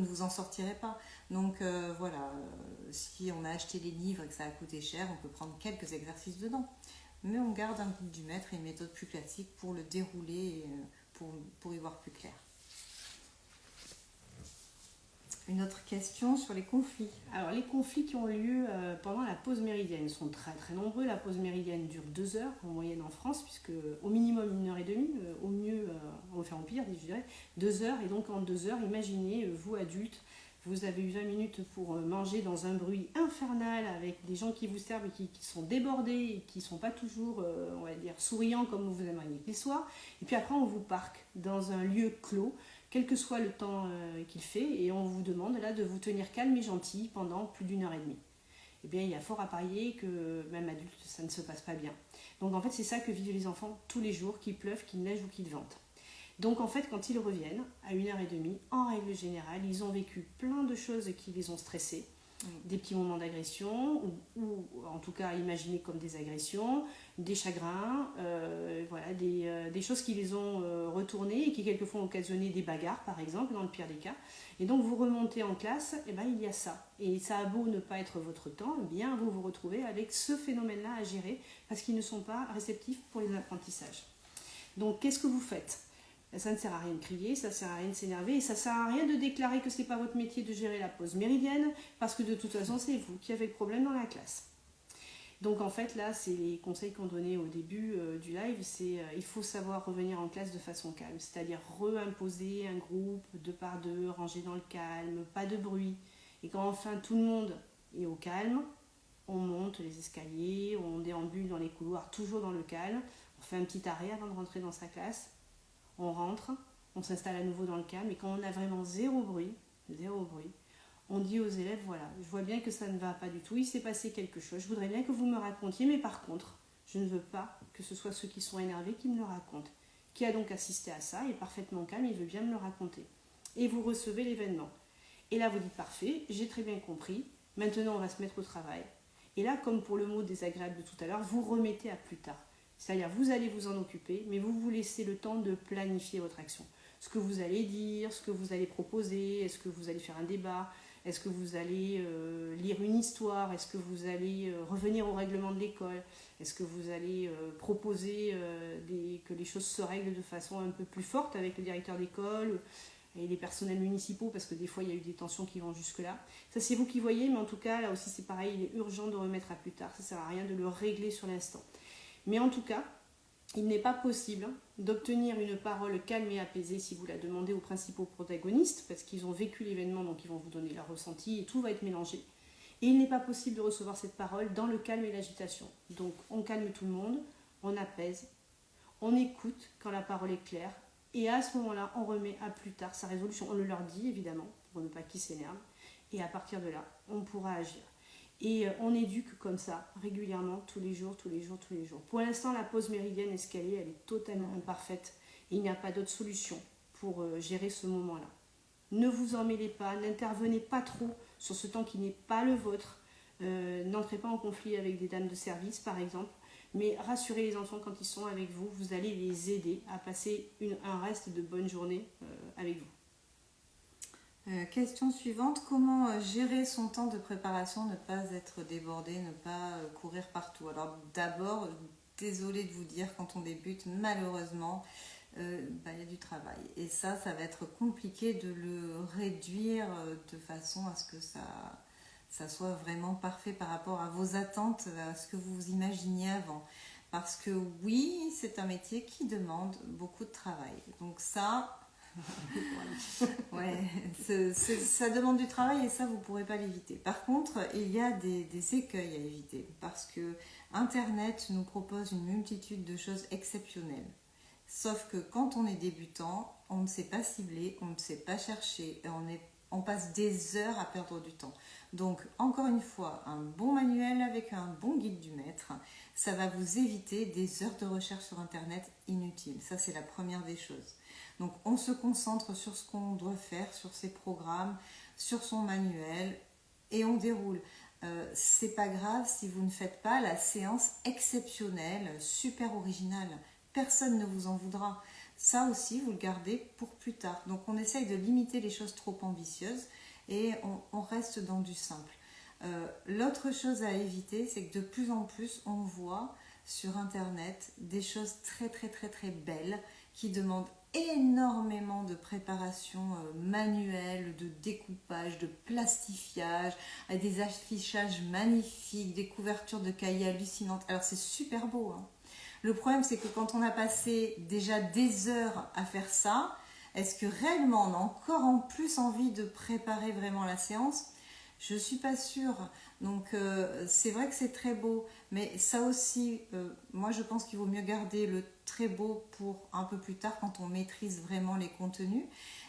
vous en sortirez pas. Donc voilà, si on a acheté les livres et que ça a coûté cher, on peut prendre quelques exercices dedans. Mais on garde un guide du maître et une méthode plus classique pour le dérouler et pour y voir plus clair. Une autre question sur les conflits. Alors les conflits qui ont lieu pendant la pause méridienne sont très très nombreux. La pause méridienne dure 2 heures en moyenne en France, puisque au minimum 1h30, au mieux, enfin au pire, je dirais, 2 heures. Et donc en 2 heures, imaginez, vous adultes, vous avez eu 20 minutes pour manger dans un bruit infernal avec des gens qui vous servent et qui sont débordés et qui ne sont pas toujours, on va dire, souriants comme vous aimeriez qu'ils soient. Et puis après, on vous parque dans un lieu clos, quel que soit le temps qu'il fait, et on vous demande là de vous tenir calme et gentil pendant plus d'1h30. Eh bien, il y a fort à parier que même adulte, ça ne se passe pas bien. Donc en fait, c'est ça que vivent les enfants tous les jours, qu'il pleuve, qu'il neige ou qu'il vente. Donc en fait, quand ils reviennent à 1h30, en règle générale, ils ont vécu plein de choses qui les ont stressés. Des petits moments d'agression, ou en tout cas imaginés comme des agressions, des chagrins, voilà, des choses qui les ont retournées et qui quelquefois ont occasionné des bagarres, par exemple, dans le pire des cas. Et donc vous remontez en classe, et il y a ça. Et ça a beau ne pas être votre temps, eh bien vous vous retrouvez avec ce phénomène-là à gérer parce qu'ils ne sont pas réceptifs pour les apprentissages. Donc qu'est-ce que vous faites ? Ça ne sert à rien de crier, ça ne sert à rien de s'énerver et ça ne sert à rien de déclarer que ce n'est pas votre métier de gérer la pause méridienne parce que de toute façon c'est vous qui avez le problème dans la classe. Donc en fait là c'est les conseils qu'on donnait au début du live, c'est il faut savoir revenir en classe de façon calme, c'est-à-dire reimposer un groupe 2 par 2, rangé dans le calme, pas de bruit. Et quand enfin tout le monde est au calme, on monte les escaliers, on déambule dans les couloirs toujours dans le calme, on fait un petit arrêt avant de rentrer dans sa classe. On rentre, on s'installe à nouveau dans le calme et quand on a vraiment zéro bruit, on dit aux élèves, voilà, je vois bien que ça ne va pas du tout, il s'est passé quelque chose, je voudrais bien que vous me racontiez, mais par contre, je ne veux pas que ce soit ceux qui sont énervés qui me le racontent. Qui a donc assisté à ça, il est parfaitement calme, il veut bien me le raconter. Et vous recevez l'événement. Et là, vous dites, parfait, j'ai très bien compris, maintenant on va se mettre au travail. Et là, comme pour le mot désagréable de tout à l'heure, vous remettez à plus tard. C'est-à-dire, vous allez vous en occuper, mais vous vous laissez le temps de planifier votre action. Ce que vous allez dire, ce que vous allez proposer, est-ce que vous allez faire un débat, est-ce que vous allez lire une histoire, est-ce que vous allez revenir au règlement de l'école, est-ce que vous allez proposer que les choses se règlent de façon un peu plus forte avec le directeur d'école et les personnels municipaux, parce que des fois il y a eu des tensions qui vont jusque-là. Ça c'est vous qui voyez, mais en tout cas, là aussi c'est pareil, il est urgent de remettre à plus tard, ça ne sert à rien de le régler sur l'instant. Mais en tout cas, il n'est pas possible d'obtenir une parole calme et apaisée si vous la demandez aux principaux protagonistes, parce qu'ils ont vécu l'événement, donc ils vont vous donner leur ressenti et tout va être mélangé. Et il n'est pas possible de recevoir cette parole dans le calme et l'agitation. Donc on calme tout le monde, on apaise, on écoute quand la parole est claire, et à ce moment-là, on remet à plus tard sa résolution. On le leur dit évidemment, pour ne pas qu'ils s'énervent, et à partir de là, on pourra agir. Et on éduque comme ça, régulièrement, tous les jours. Pour l'instant, la pause méridienne escalier, elle est totalement imparfaite. Et il n'y a pas d'autre solution pour gérer ce moment-là. Ne vous en mêlez pas, n'intervenez pas trop sur ce temps qui n'est pas le vôtre. N'entrez pas en conflit avec des dames de service, par exemple. Mais rassurez les enfants quand ils sont avec vous. Vous allez les aider à passer un reste de bonne journée avec vous. Question suivante, comment gérer son temps de préparation, ne pas être débordé, ne pas courir partout? Alors d'abord, désolée de vous dire, quand on débute, malheureusement, il y a du travail. Et ça va être compliqué de le réduire de façon à ce que ça soit vraiment parfait par rapport à vos attentes, à ce que vous imaginiez avant. Parce que oui, c'est un métier qui demande beaucoup de travail. Donc ça... ouais, ça demande du travail et ça vous ne pourrez pas l'éviter. Par contre, il y a des écueils à éviter parce que Internet nous propose une multitude de choses exceptionnelles. Sauf que quand on est débutant, on ne sait pas cibler, on ne sait pas chercher et on passe des heures à perdre du temps. Donc, encore une fois, un bon manuel avec un bon guide du maître, ça va vous éviter des heures de recherche sur Internet inutiles. Ça, c'est la première des choses. Donc, on se concentre sur ce qu'on doit faire, sur ses programmes, sur son manuel et on déroule. C'est pas grave si vous ne faites pas la séance exceptionnelle, super originale. Personne ne vous en voudra. Ça aussi, vous le gardez pour plus tard. Donc, on essaye de limiter les choses trop ambitieuses et on reste dans du simple. L'autre chose à éviter, c'est que de plus en plus, on voit sur Internet des choses très très très très belles qui demandent énormément de préparation manuelle, de découpage, de plastifiage, avec des affichages magnifiques, des couvertures de cahiers hallucinantes. Alors c'est super beau, hein. Le problème c'est que quand on a passé déjà des heures à faire ça, est-ce que réellement on a encore en plus envie de préparer vraiment la séance? Je ne suis pas sûre. Donc c'est vrai que c'est très beau, mais ça aussi, moi je pense qu'il vaut mieux garder le très beau pour un peu plus tard quand on maîtrise vraiment les contenus.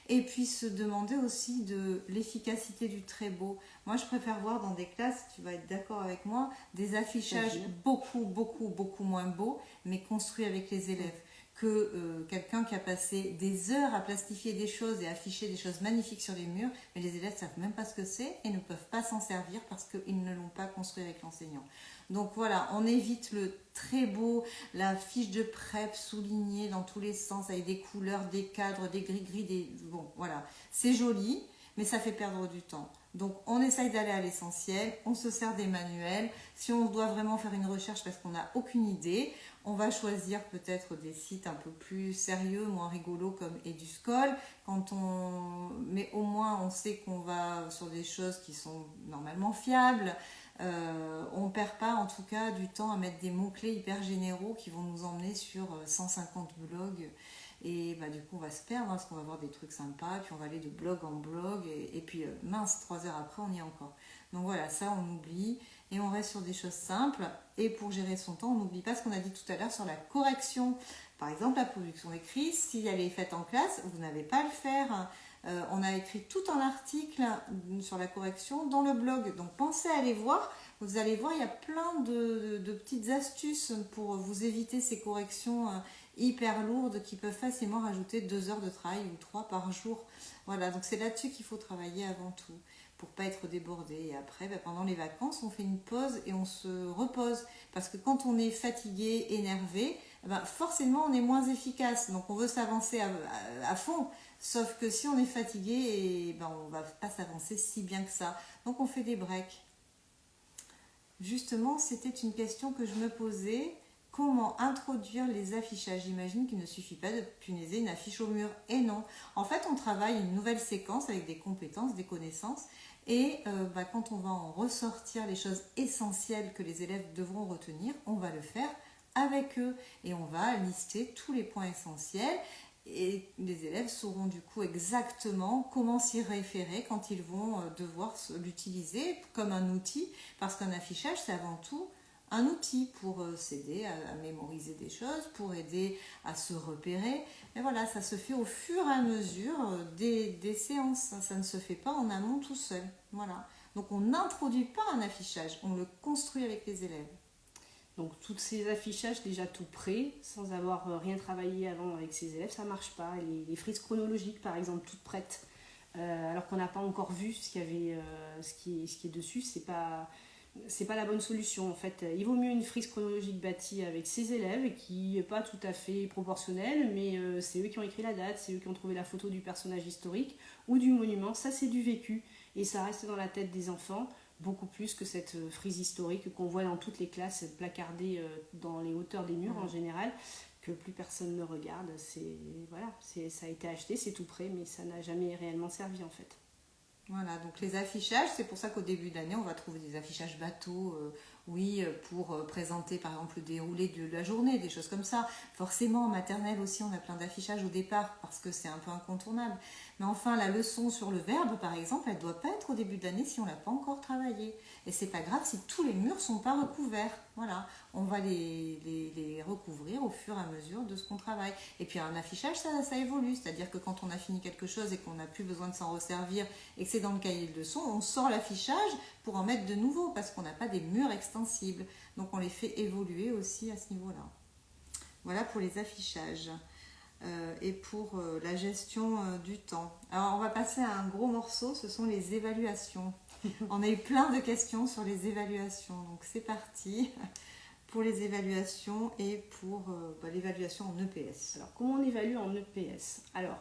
Et puis se demander aussi de l'efficacité du très beau. Moi je préfère voir dans des classes, tu vas être d'accord avec moi, des affichages beaucoup moins beaux, mais construits avec les élèves. Que quelqu'un qui a passé des heures à plastifier des choses et afficher des choses magnifiques sur les murs, mais les élèves ne savent même pas ce que c'est et ne peuvent pas s'en servir parce qu'ils ne l'ont pas construit avec l'enseignant. Donc voilà, on évite le très beau, la fiche de prep soulignée dans tous les sens avec des couleurs, des cadres, des gris-gris, bon voilà, c'est joli, mais ça fait perdre du temps. Donc on essaye d'aller à l'essentiel, on se sert des manuels. Si on doit vraiment faire une recherche parce qu'on n'a aucune idée, on va choisir peut-être des sites un peu plus sérieux, moins rigolos comme Eduscol. Mais au moins on sait qu'on va sur des choses qui sont normalement fiables. On ne perd pas en tout cas du temps à mettre des mots-clés hyper généraux qui vont nous emmener sur 150 blogs. Et bah, du coup on va se perdre parce qu'on va voir des trucs sympas, puis on va aller de blog en blog, et puis mince, 3 heures après on y est encore. Donc voilà, ça on oublie, et on reste sur des choses simples. Et pour gérer son temps, on n'oublie pas ce qu'on a dit tout à l'heure sur la correction. Par exemple, la production écrite, si elle est faite en classe, vous n'avez pas à le faire. On a écrit tout un article sur la correction dans le blog, donc pensez à aller voir. Vous allez voir, il y a plein de petites astuces pour vous éviter ces corrections hyper lourdes qui peuvent facilement rajouter 2 heures de travail ou 3 par jour. Voilà, donc c'est là-dessus qu'il faut travailler avant tout pour pas être débordé. Et après, pendant les vacances, on fait une pause et on se repose. Parce que quand on est fatigué, énervé, forcément on est moins efficace. Donc on veut s'avancer à fond. Sauf que si on est fatigué, on va pas s'avancer si bien que ça. Donc on fait des breaks. Justement, c'était une question que je me posais. Comment introduire les affichages? J'imagine qu'il ne suffit pas de punaiser une affiche au mur. Et non. En fait, on travaille une nouvelle séquence avec des compétences, des connaissances. Et quand on va en ressortir les choses essentielles que les élèves devront retenir, on va le faire avec eux. Et on va lister tous les points essentiels. Et les élèves sauront du coup exactement comment s'y référer quand ils vont devoir l'utiliser comme un outil. Parce qu'un affichage, c'est avant tout un outil pour s'aider à mémoriser des choses, pour aider à se repérer. Et voilà, ça se fait au fur et à mesure des séances. Ça ne se fait pas en amont tout seul. Voilà. Donc on n'introduit pas un affichage, on le construit avec les élèves. Donc tous ces affichages déjà tout prêts, sans avoir rien travaillé avant avec ses élèves, ça ne marche pas. Les frises chronologiques par exemple, toutes prêtes, alors qu'on n'a pas encore vu ce qui est dessus, c'est pas la bonne solution en fait. Il vaut mieux une frise chronologique bâtie avec ses élèves qui n'est pas tout à fait proportionnelle, mais c'est eux qui ont écrit la date, c'est eux qui ont trouvé la photo du personnage historique ou du monument. Ça c'est du vécu et ça reste dans la tête des enfants beaucoup plus que cette frise historique qu'on voit dans toutes les classes placardée dans les hauteurs des murs en général, que plus personne ne regarde. Ça a été acheté, c'est tout prêt, mais ça n'a jamais réellement servi en fait. Voilà, donc les affichages, c'est pour ça qu'au début de l'année, on va trouver des affichages bateaux oui, pour présenter par exemple le déroulé de la journée, des choses comme ça. Forcément, en maternelle aussi, on a plein d'affichages au départ parce que c'est un peu incontournable. Mais enfin, la leçon sur le verbe, par exemple, elle ne doit pas être au début de l'année si on ne l'a pas encore travaillé. Et c'est pas grave si tous les murs ne sont pas recouverts. Voilà, on va les recouvrir au fur et à mesure de ce qu'on travaille. Et puis un affichage, ça évolue. C'est-à-dire que quand on a fini quelque chose et qu'on n'a plus besoin de s'en resservir et que c'est dans le cahier de leçons, on sort l'affichage pour en mettre de nouveaux parce qu'on n'a pas des murs extensibles. Donc on les fait évoluer aussi à ce niveau-là. Voilà pour les affichages. Et pour la gestion du temps. Alors on va passer à un gros morceau, ce sont les évaluations. On a eu plein de questions sur les évaluations, donc c'est parti pour les évaluations et pour l'évaluation en EPS. Alors comment on évalue en EPS? Alors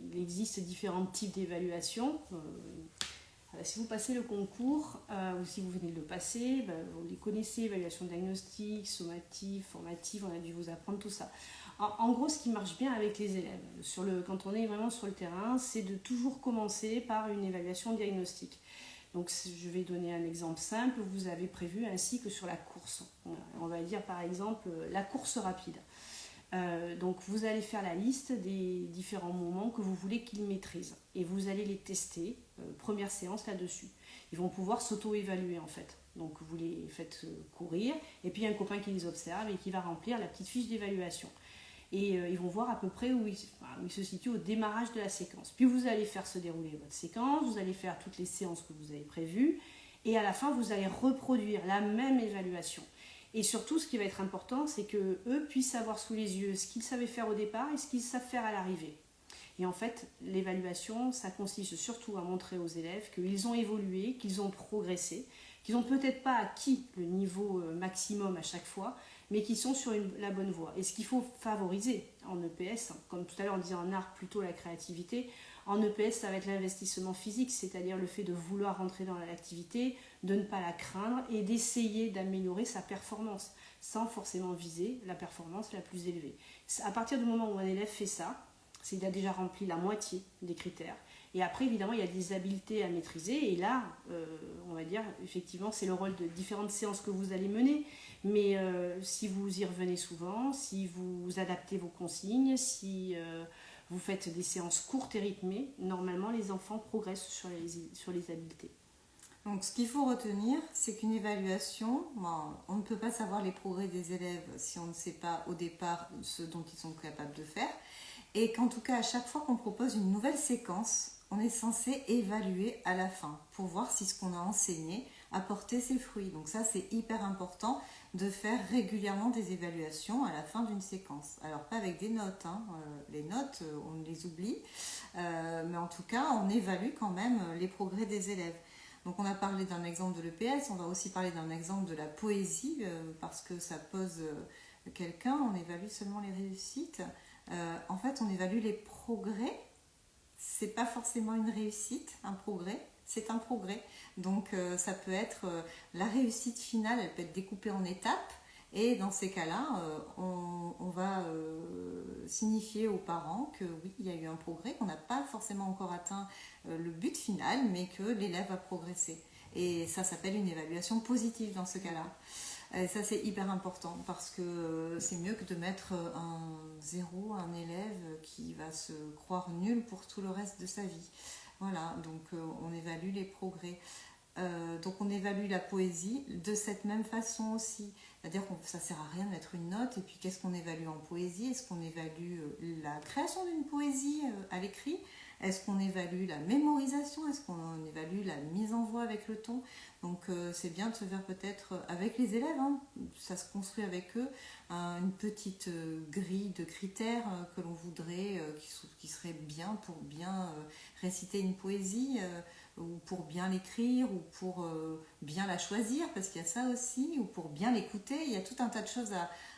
il existe différents types d'évaluations. Si vous passez le concours ou si vous venez de le passer, vous les connaissez, évaluation diagnostique, sommative, formative, on a dû vous apprendre tout ça. En gros, ce qui marche bien avec les élèves, quand on est vraiment sur le terrain, c'est de toujours commencer par une évaluation diagnostique. Donc je vais donner un exemple simple, vous avez prévu un cycle sur la course. On va dire par exemple la course rapide. Donc vous allez faire la liste des différents moments que vous voulez qu'ils maîtrisent et vous allez les tester, première séance là-dessus. Ils vont pouvoir s'auto-évaluer en fait. Donc vous les faites courir et puis il y a un copain qui les observe et qui va remplir la petite fiche d'évaluation. Et ils vont voir à peu près où ils se situent au démarrage de la séquence. Puis vous allez faire se dérouler votre séquence, vous allez faire toutes les séances que vous avez prévues et à la fin vous allez reproduire la même évaluation. Et surtout, ce qui va être important, c'est qu'eux puissent avoir sous les yeux ce qu'ils savaient faire au départ et ce qu'ils savent faire à l'arrivée. Et en fait, l'évaluation, ça consiste surtout à montrer aux élèves qu'ils ont évolué, qu'ils ont progressé, qu'ils n'ont peut-être pas acquis le niveau maximum à chaque fois, mais qu'ils sont sur la bonne voie. Et ce qu'il faut favoriser en EPS, comme tout à l'heure on disait en art plutôt la créativité, en EPS ça va être l'investissement physique, c'est-à-dire le fait de vouloir rentrer dans l'activité, de ne pas la craindre et d'essayer d'améliorer sa performance, sans forcément viser la performance la plus élevée. À partir du moment où un élève fait ça, c'est qu'il a déjà rempli la moitié des critères. Et après, évidemment, il y a des habiletés à maîtriser. Et là, on va dire, effectivement, c'est le rôle de différentes séances que vous allez mener. Mais si vous y revenez souvent, si vous adaptez vos consignes, si vous faites des séances courtes et rythmées, normalement, les enfants progressent sur les habiletés. Donc, ce qu'il faut retenir, c'est qu'une évaluation, on ne peut pas savoir les progrès des élèves si on ne sait pas au départ ce dont ils sont capables de faire. Et qu'en tout cas, à chaque fois qu'on propose une nouvelle séquence, on est censé évaluer à la fin pour voir si ce qu'on a enseigné a porté ses fruits. Donc ça, c'est hyper important de faire régulièrement des évaluations à la fin d'une séquence. Alors pas avec des notes, hein. Les notes, on les oublie, mais en tout cas, on évalue quand même les progrès des élèves. Donc on a parlé d'un exemple de l'EPS, on va aussi parler d'un exemple de la poésie, parce que ça pose quelqu'un, on évalue seulement les réussites. En fait, on évalue les progrès. C'est pas forcément une réussite, un progrès, c'est un progrès. Donc ça peut être la réussite finale, elle peut être découpée en étapes. Et dans ces cas-là, on va signifier aux parents que oui, il y a eu un progrès, qu'on n'a pas forcément encore atteint le but final, mais que l'élève a progressé. Et ça s'appelle une évaluation positive dans ce cas-là. Et ça, c'est hyper important parce que c'est mieux que de mettre un 0 à un élève qui va se croire nul pour tout le reste de sa vie. Voilà, donc on évalue les progrès. Donc on évalue la poésie de cette même façon aussi. C'est-à-dire que ça ne sert à rien de mettre une note. Et puis qu'est-ce qu'on évalue en poésie? Est-ce qu'on évalue la création d'une poésie à l'écrit? Est-ce qu'on évalue la mémorisation? Est-ce qu'on évalue la mise en voix avec le ton? Donc c'est bien de se faire peut-être avec les élèves, hein, ça se construit avec eux, une petite grille de critères que l'on voudrait, qui serait bien pour bien réciter une poésie, ou pour bien l'écrire, ou pour bien la choisir, parce qu'il y a ça aussi, ou pour bien l'écouter. Il y a tout un tas de choses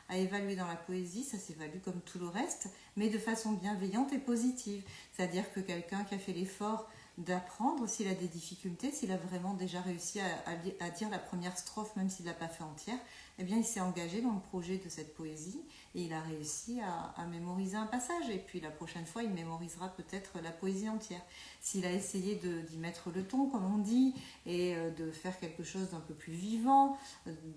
à évaluer dans la poésie, ça s'évalue comme tout le reste, mais de façon bienveillante et positive. C'est-à-dire que quelqu'un qui a fait l'effort d'apprendre, s'il a des difficultés, s'il a vraiment déjà réussi à dire la première strophe, même s'il ne l'a pas fait entière, eh bien, il s'est engagé dans le projet de cette poésie et il a réussi à mémoriser un passage. Et puis la prochaine fois, il mémorisera peut-être la poésie entière. S'il a essayé d'y mettre le ton, comme on dit, et de faire quelque chose d'un peu plus vivant,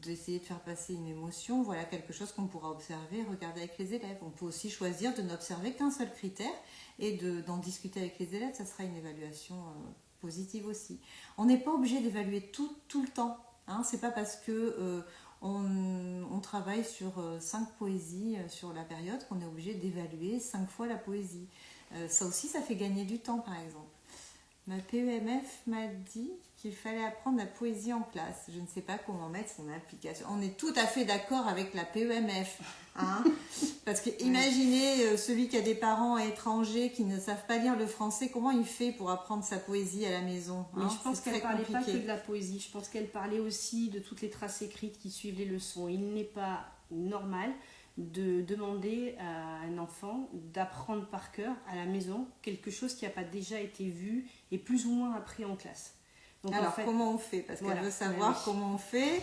d'essayer de faire passer une émotion, voilà quelque chose qu'on pourra observer et regarder avec les élèves. On peut aussi choisir de n'observer qu'un seul critère et d'en discuter avec les élèves. Ça sera une évaluation positive aussi. On n'est pas obligé d'évaluer tout le temps. Hein. C'est pas parce que on travaille sur 5 poésies sur la période qu'on est obligé d'évaluer 5 fois la poésie. Ça aussi, ça fait gagner du temps, par exemple. Ma PEMF m'a dit qu'il fallait apprendre la poésie en classe. Je ne sais pas comment mettre son application. On est tout à fait d'accord avec la PEMF. Hein, parce que imaginez celui qui a des parents étrangers qui ne savent pas lire le français, comment il fait pour apprendre sa poésie à la maison, hein. Mais je pense qu'elle ne parlait pas que de la poésie. Je pense qu'elle parlait aussi de toutes les traces écrites qui suivent les leçons. Il n'est pas normal de demander à un enfant d'apprendre par cœur à la maison quelque chose qui n'a pas déjà été vu et plus ou moins appris en classe. Donc, alors, en fait, comment on fait? Parce qu'elle veut savoir comment on fait.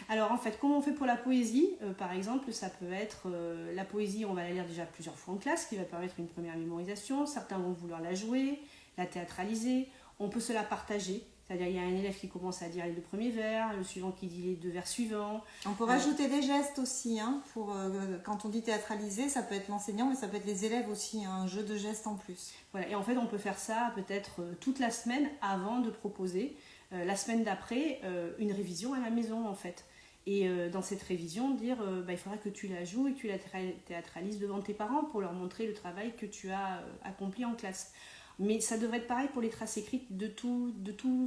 Alors, en fait, comment on fait pour la poésie? Par exemple, ça peut être la poésie, on va la lire déjà plusieurs fois en classe, ce qui va permettre une première mémorisation. Certains vont vouloir la jouer, la théâtraliser. On peut se la partager. C'est-à-dire, il y a un élève qui commence à dire les 2 premiers vers, le suivant qui dit les 2 vers suivants. On peut rajouter des gestes aussi. Hein, quand on dit théâtraliser, ça peut être l'enseignant, mais ça peut être les élèves aussi. Hein, un jeu de gestes en plus. Voilà. Et en fait, on peut faire ça peut-être toute la semaine avant de proposer, la semaine d'après, une révision à la maison, en fait. Et dans cette révision, dire il faudra que tu la joues et que tu la théâtralises devant tes parents pour leur montrer le travail que tu as accompli en classe. Mais ça devrait être pareil pour les traces écrites de tout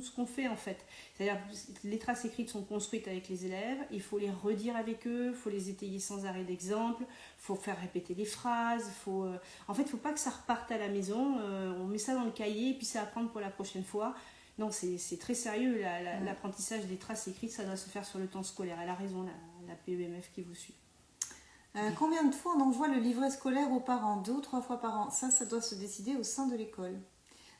ce qu'on fait en fait. C'est-à-dire les traces écrites sont construites avec les élèves, il faut les redire avec eux, il faut les étayer sans arrêt d'exemple, il faut faire répéter les phrases, en fait il ne faut pas que ça reparte à la maison, on met ça dans le cahier et puis c'est à apprendre pour la prochaine fois. Non, c'est très sérieux, l'apprentissage des traces écrites, ça doit se faire sur le temps scolaire. Elle a raison, la PEMF qui vous suit. Combien de fois on envoie le livret scolaire aux parents? 2 ou 3 fois par an? Ça doit se décider au sein de l'école.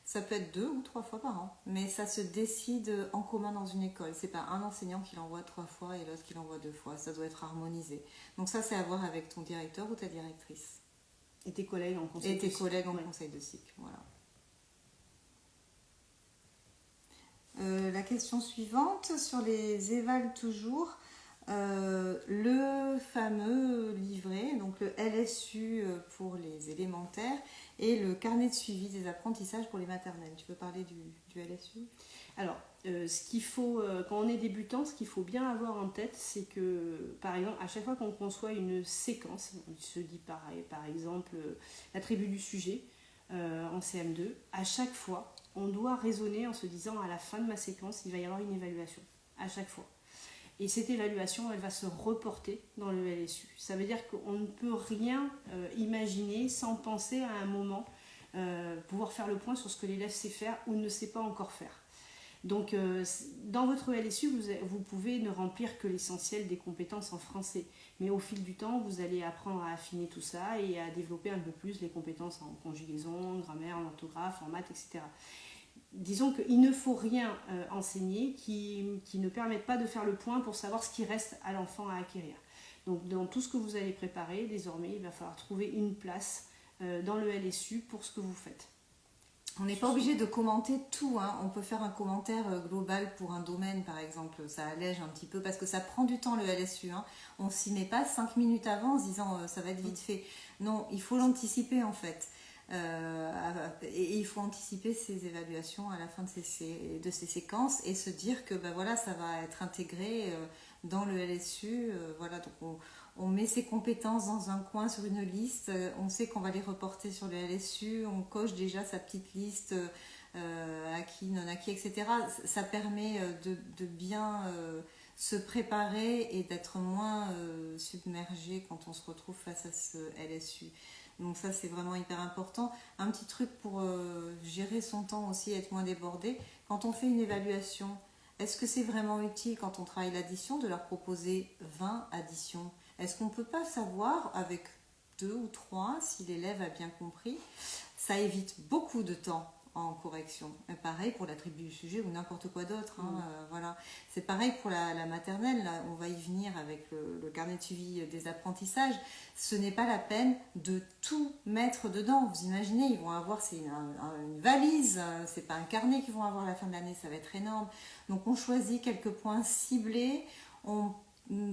Ça peut être 2 ou 3 fois par an, mais ça se décide en commun dans une école. C'est pas un enseignant qui l'envoie 3 fois et l'autre qui l'envoie 2 fois. Ça doit être harmonisé. Donc ça, c'est à voir avec ton directeur ou ta directrice. Et tes collègues en conseil de cycle. Et tes collègues en conseil de cycle, voilà. La question suivante, sur les évals toujours, le fameux livret, donc le LSU pour les élémentaires et le carnet de suivi des apprentissages pour les maternelles. Tu peux parler du LSU? Alors, ce qu'il faut, quand on est débutant, ce qu'il faut bien avoir en tête, c'est que, par exemple, à chaque fois qu'on conçoit une séquence, il se dit par exemple la tribu du sujet en CM2, à chaque fois, on doit raisonner en se disant à la fin de ma séquence, il va y avoir une évaluation, à chaque fois. Et cette évaluation, elle va se reporter dans le LSU. Ça veut dire qu'on ne peut rien imaginer sans penser à un moment pouvoir faire le point sur ce que l'élève sait faire ou ne sait pas encore faire. Donc, dans votre LSU, vous pouvez ne remplir que l'essentiel des compétences en français. Mais au fil du temps, vous allez apprendre à affiner tout ça et à développer un peu plus les compétences en conjugaison, en grammaire, en orthographe, en maths, etc. Disons qu'il ne faut rien enseigner qui ne permette pas de faire le point pour savoir ce qui reste à l'enfant à acquérir. Donc, dans tout ce que vous allez préparer, désormais, il va falloir trouver une place dans le LSU pour ce que vous faites. On n'est pas obligé de commenter tout, hein. On peut faire un commentaire global pour un domaine par exemple, ça allège un petit peu parce que ça prend du temps le LSU, hein. On ne s'y met pas 5 minutes avant en se disant ça va être vite fait. Non, il faut l'anticiper en fait. Et il faut anticiper ces évaluations à la fin de ces séquences et se dire que voilà, ça va être intégré dans le LSU. Voilà, donc on met ses compétences dans un coin sur une liste, on sait qu'on va les reporter sur le LSU, on coche déjà sa petite liste acquis, non acquis, etc. Ça permet de bien se préparer et d'être moins submergé quand on se retrouve face à ce LSU. Donc ça, c'est vraiment hyper important. Un petit truc pour gérer son temps aussi, être moins débordé. Quand on fait une évaluation, est-ce que c'est vraiment utile quand on travaille l'addition de leur proposer 20 additions? Est-ce qu'on ne peut pas savoir avec 2 ou 3 si l'élève a bien compris? Ça évite beaucoup de temps en correction. Et pareil pour l'attribut du sujet ou n'importe quoi d'autre. Voilà. C'est pareil pour la maternelle, là, on va y venir avec le carnet de suivi des apprentissages. Ce n'est pas la peine de tout mettre dedans. Vous imaginez, ils vont avoir une valise, c'est pas un carnet qu'ils vont avoir à la fin de l'année, ça va être énorme. Donc on choisit quelques points ciblés, on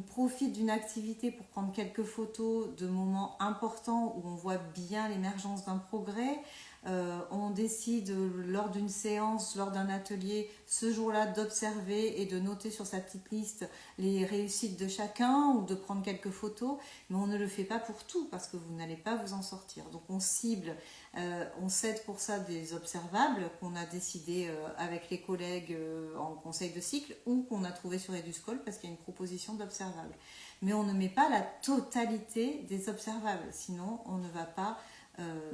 profite d'une activité pour prendre quelques photos de moments importants où on voit bien l'émergence d'un progrès. On décide lors d'une séance, lors d'un atelier, ce jour-là d'observer et de noter sur sa petite liste les réussites de chacun ou de prendre quelques photos, mais on ne le fait pas pour tout parce que vous n'allez pas vous en sortir. Donc on cible, on cède pour ça des observables qu'on a décidé avec les collègues en conseil de cycle ou qu'on a trouvé sur Eduscol parce qu'il y a une proposition d'observables. Mais on ne met pas la totalité des observables, sinon on ne va pas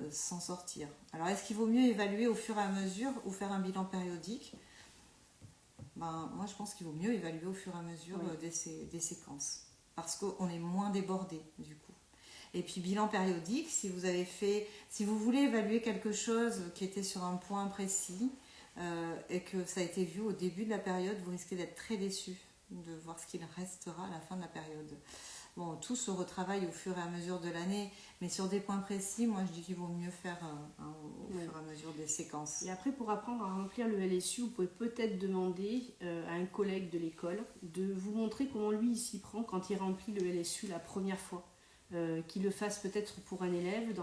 s'en sortir. Alors est-ce qu'il vaut mieux évaluer au fur et à mesure ou faire un bilan périodique? Moi je pense qu'il vaut mieux évaluer au fur et à mesure des séquences parce qu'on est moins débordé du coup. Et puis bilan périodique, si vous voulez évaluer quelque chose qui était sur un point précis et que ça a été vu au début de la période, vous risquez d'être très déçu de voir ce qu'il restera à la fin de la période. Bon, tout se retravaille au fur et à mesure de l'année, mais sur des points précis, moi je dis qu'il vaut mieux faire au fur et à mesure des séquences. Et après, pour apprendre à remplir le LSU, vous pouvez peut-être demander à un collègue de l'école de vous montrer comment lui il s'y prend quand il remplit le LSU la première fois. Qu'il le fasse peut-être pour un élève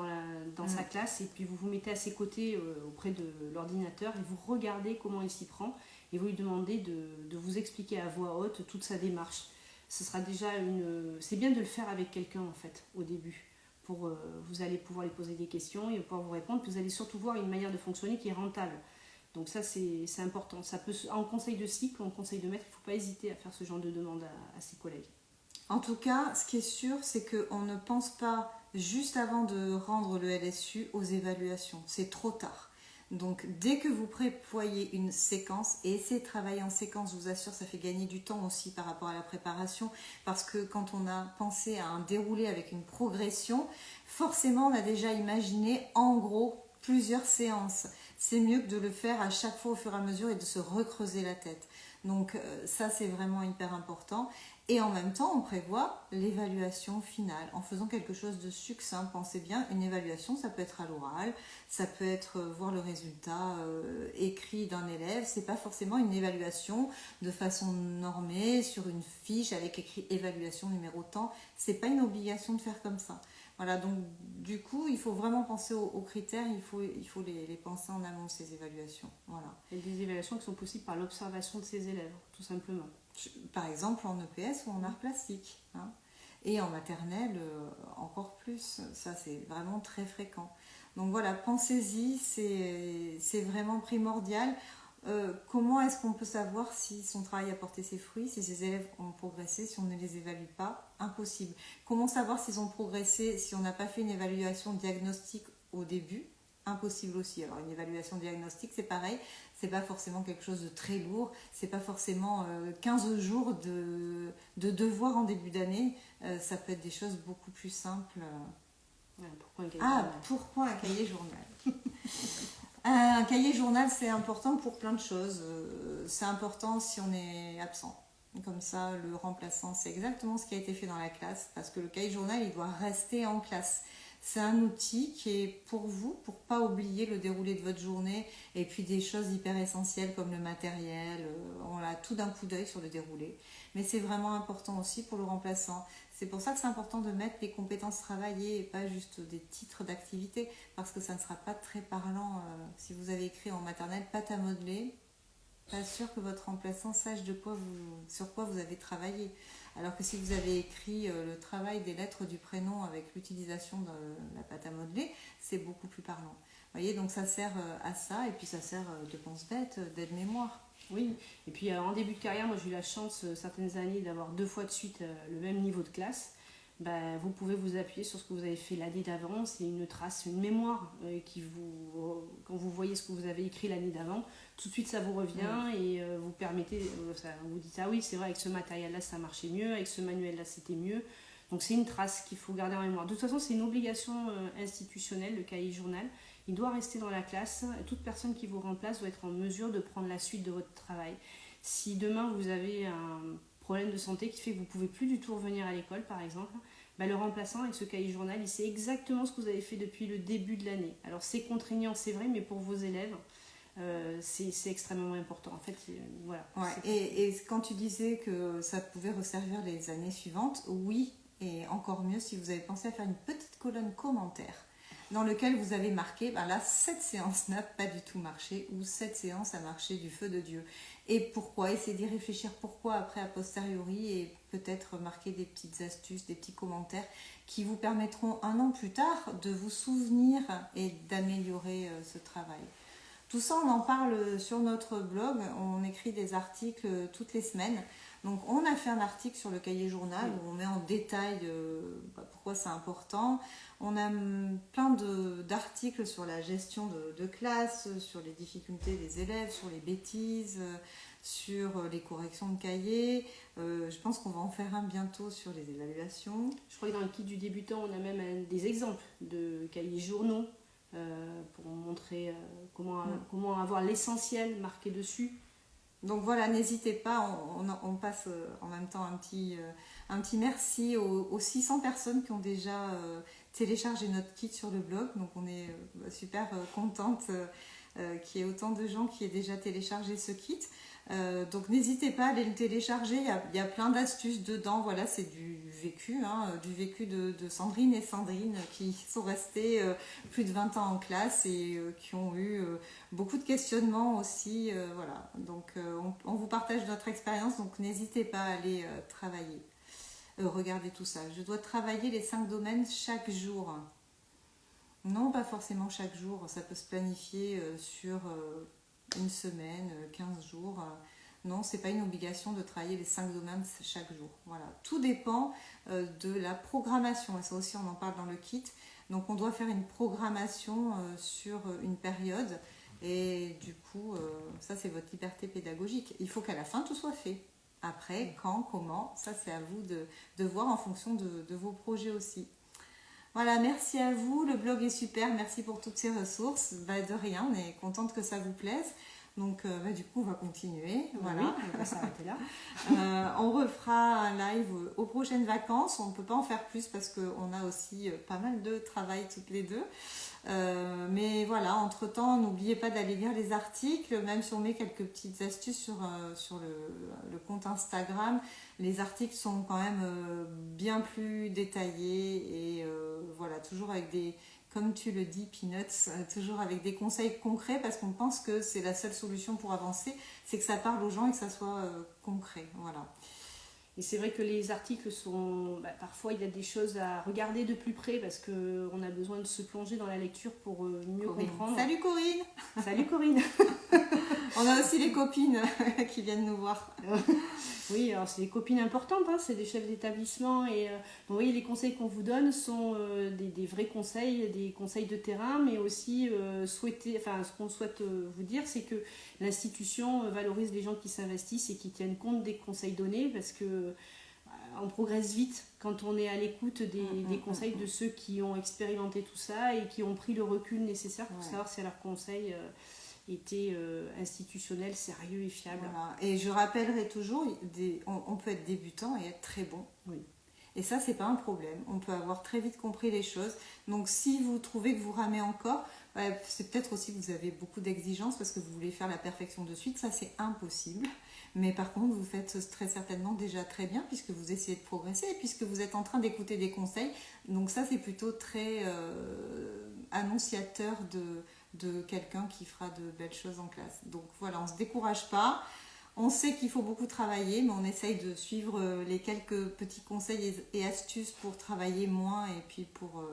dans sa classe, et puis vous vous mettez à ses côtés auprès de l'ordinateur et vous regardez comment il s'y prend et vous lui demandez de vous expliquer à voix haute toute sa démarche. Ce sera déjà c'est bien de le faire avec quelqu'un en fait au début. Vous allez pouvoir lui poser des questions et pouvoir vous répondre, puis vous allez surtout voir une manière de fonctionner qui est rentable. Donc ça c'est important. Ça peut, en conseil de cycle, en conseil de maître, il ne faut pas hésiter à faire ce genre de demande à ses collègues. En tout cas, ce qui est sûr, c'est qu'on ne pense pas juste avant de rendre le LSU aux évaluations. C'est trop tard. Donc, dès que vous prévoyez une séquence, et essayez de travailler en séquence, je vous assure, ça fait gagner du temps aussi par rapport à la préparation, parce que quand on a pensé à un déroulé avec une progression, forcément, on a déjà imaginé en gros plusieurs séances. C'est mieux que de le faire à chaque fois au fur et à mesure et de se recreuser la tête. Donc, ça, c'est vraiment hyper important. Et en même temps, on prévoit l'évaluation finale en faisant quelque chose de succinct. Pensez bien, une évaluation, ça peut être à l'oral, ça peut être voir le résultat écrit d'un élève. C'est pas forcément une évaluation de façon normée sur une fiche avec écrit évaluation numéro tant. C'est pas une obligation de faire comme ça. Voilà, donc du coup, il faut vraiment penser aux critères, il faut les penser en amont, ces évaluations. Voilà. Il y a des évaluations qui sont possibles par l'observation de ses élèves, tout simplement. Par exemple en EPS ou en art plastique. Et en maternelle, encore plus. Ça, c'est vraiment très fréquent. Donc voilà, pensez-y, c'est vraiment primordial. Comment est-ce qu'on peut savoir si son travail a porté ses fruits, si ses élèves ont progressé, si on ne les évalue pas? Impossible. Comment savoir s'ils ont progressé si on n'a pas fait une évaluation diagnostique au début? Impossible aussi. Alors une évaluation diagnostique, c'est pareil, c'est pas forcément quelque chose de très lourd, c'est pas forcément 15 jours de devoirs en début d'année, ça peut être des choses beaucoup plus simples. Pourquoi un cahier journal? Un cahier journal, c'est important pour plein de choses. C'est important si on est absent. Comme ça, le remplaçant, c'est exactement ce qui a été fait dans la classe, parce que le cahier journal, il doit rester en classe. C'est un outil qui est pour vous, pour ne pas oublier le déroulé de votre journée, et puis des choses hyper essentielles comme le matériel, on a tout d'un coup d'œil sur le déroulé. Mais c'est vraiment important aussi pour le remplaçant. C'est pour ça que c'est important de mettre les compétences travaillées et pas juste des titres d'activité, parce que ça ne sera pas très parlant. Si vous avez écrit en maternelle pâte à modeler, pas sûr que votre remplaçant sache sur quoi vous avez travaillé. Alors que si vous avez écrit le travail des lettres du prénom avec l'utilisation de la pâte à modeler, c'est beaucoup plus parlant. Vous voyez, donc ça sert à ça, et puis ça sert de pense-bête, d'aide-mémoire. Oui, et puis en début de carrière, moi j'ai eu la chance certaines années d'avoir 2 fois de suite le même niveau de classe. Vous pouvez vous appuyer sur ce que vous avez fait l'année d'avant, c'est une trace, une mémoire quand vous voyez ce que vous avez écrit l'année d'avant, tout de suite ça vous revient et vous permettez, vous dites ah oui c'est vrai avec ce matériel là ça marchait mieux, avec ce manuel là c'était mieux, donc c'est une trace qu'il faut garder en mémoire. De toute façon c'est une obligation institutionnelle le cahier journal, il doit rester dans la classe. Toute personne qui vous remplace doit être en mesure de prendre la suite de votre travail. Si demain vous avez un problème de santé qui fait que vous ne pouvez plus du tout revenir à l'école, par exemple, le remplaçant avec ce cahier journal, il sait exactement ce que vous avez fait depuis le début de l'année. Alors c'est contraignant, c'est vrai, mais pour vos élèves, c'est extrêmement important. En fait, voilà. Ouais, et quand tu disais que ça pouvait resservir les années suivantes, oui, et encore mieux si vous avez pensé à faire une petite colonne commentaire dans lequel vous avez marqué, là, cette séance n'a pas du tout marché, ou cette séance a marché du feu de Dieu. Et pourquoi? Essayez d'y réfléchir pourquoi après a posteriori, et peut-être marquer des petites astuces, des petits commentaires qui vous permettront un an plus tard de vous souvenir et d'améliorer ce travail. Tout ça, on en parle sur notre blog, on écrit des articles toutes les semaines. Donc on a fait un article sur le cahier journal où on met en détail pourquoi c'est important. On a plein d'articles sur la gestion de classe, sur les difficultés des élèves, sur les bêtises, sur les corrections de cahiers. Je pense qu'on va en faire un bientôt sur les évaluations. Je crois que dans le kit du débutant, on a même des exemples de cahiers journaux pour montrer comment avoir l'essentiel marqué dessus. Donc voilà, n'hésitez pas, on passe en même temps un petit merci aux 600 personnes qui ont déjà téléchargé notre kit sur le blog. Donc on est super contente qu'il y ait autant de gens qui aient déjà téléchargé ce kit. Donc n'hésitez pas à aller le télécharger, il y a plein d'astuces dedans. Voilà, c'est du vécu de Sandrine et Sandrine qui sont restées plus de 20 ans en classe et qui ont eu beaucoup de questionnements aussi. Voilà, donc on vous partage notre expérience, donc n'hésitez pas à aller travailler. Regardez tout ça. Je dois travailler les 5 domaines chaque jour. Non, pas forcément chaque jour, ça peut se planifier sur une semaine, 15 jours. Non, c'est pas une obligation de travailler les 5 domaines chaque jour. Voilà. Tout dépend de la programmation. Et ça aussi, on en parle dans le kit. Donc, on doit faire une programmation sur une période. Et du coup, ça, c'est votre liberté pédagogique. Il faut qu'à la fin, tout soit fait. Après, quand, comment, ça, c'est à vous de voir en fonction de vos projets aussi. Voilà, merci à vous, le blog est super, merci pour toutes ces ressources. De rien, on est contente que ça vous plaise. Donc du coup, on va continuer. Voilà. Oui, on va s'arrêter là. On refera un live aux prochaines vacances. On ne peut pas en faire plus parce qu'on a aussi pas mal de travail toutes les deux. Mais voilà, entre-temps, n'oubliez pas d'aller lire les articles, même si on met quelques petites astuces sur le compte Instagram. Les articles sont quand même bien plus détaillés et voilà, toujours avec des, comme tu le dis, Peanuts, toujours avec des conseils concrets parce qu'on pense que c'est la seule solution pour avancer, c'est que ça parle aux gens et que ça soit concret. Voilà. Et c'est vrai que les articles sont... parfois, il y a des choses à regarder de plus près parce qu'on a besoin de se plonger dans la lecture pour mieux comprendre. Salut Corinne. Salut Corinne. On a aussi les copines qui viennent nous voir. Oui, alors c'est des copines importantes, hein, c'est des chefs d'établissement. Et vous voyez, les conseils qu'on vous donne sont des vrais conseils, des conseils de terrain, mais aussi ce qu'on souhaite vous dire, c'est que l'institution valorise les gens qui s'investissent et qui tiennent compte des conseils donnés parce que on progresse vite quand on est à l'écoute des conseils de ceux qui ont expérimenté tout ça et qui ont pris le recul nécessaire pour savoir si leurs conseils étaient institutionnels, sérieux et fiables. Voilà. Et je rappellerai toujours, on peut être débutant et être très bon. Oui. Et ça, c'est pas un problème. On peut avoir très vite compris les choses. Donc, si vous trouvez que vous ramez encore, c'est peut-être aussi que vous avez beaucoup d'exigences parce que vous voulez faire la perfection de suite. Ça, c'est impossible. Mais par contre, vous faites très certainement déjà très bien puisque vous essayez de progresser et puisque vous êtes en train d'écouter des conseils. Donc ça, c'est plutôt très annonciateur de quelqu'un qui fera de belles choses en classe. Donc voilà, on ne se décourage pas. On sait qu'il faut beaucoup travailler, mais on essaye de suivre les quelques petits conseils et astuces pour travailler moins et puis pour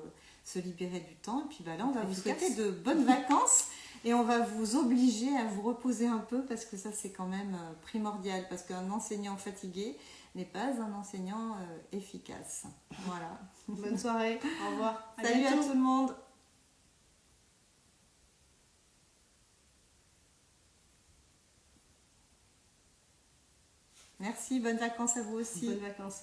se libérer du temps. Et puis là, on va vous souhaiter de bonnes vacances et on va vous obliger à vous reposer un peu parce que ça, c'est quand même primordial. Parce qu'un enseignant fatigué n'est pas un enseignant efficace. Voilà. Bonne soirée, au revoir. Salut à tout le monde. Merci, bonnes vacances à vous aussi. Bonnes vacances.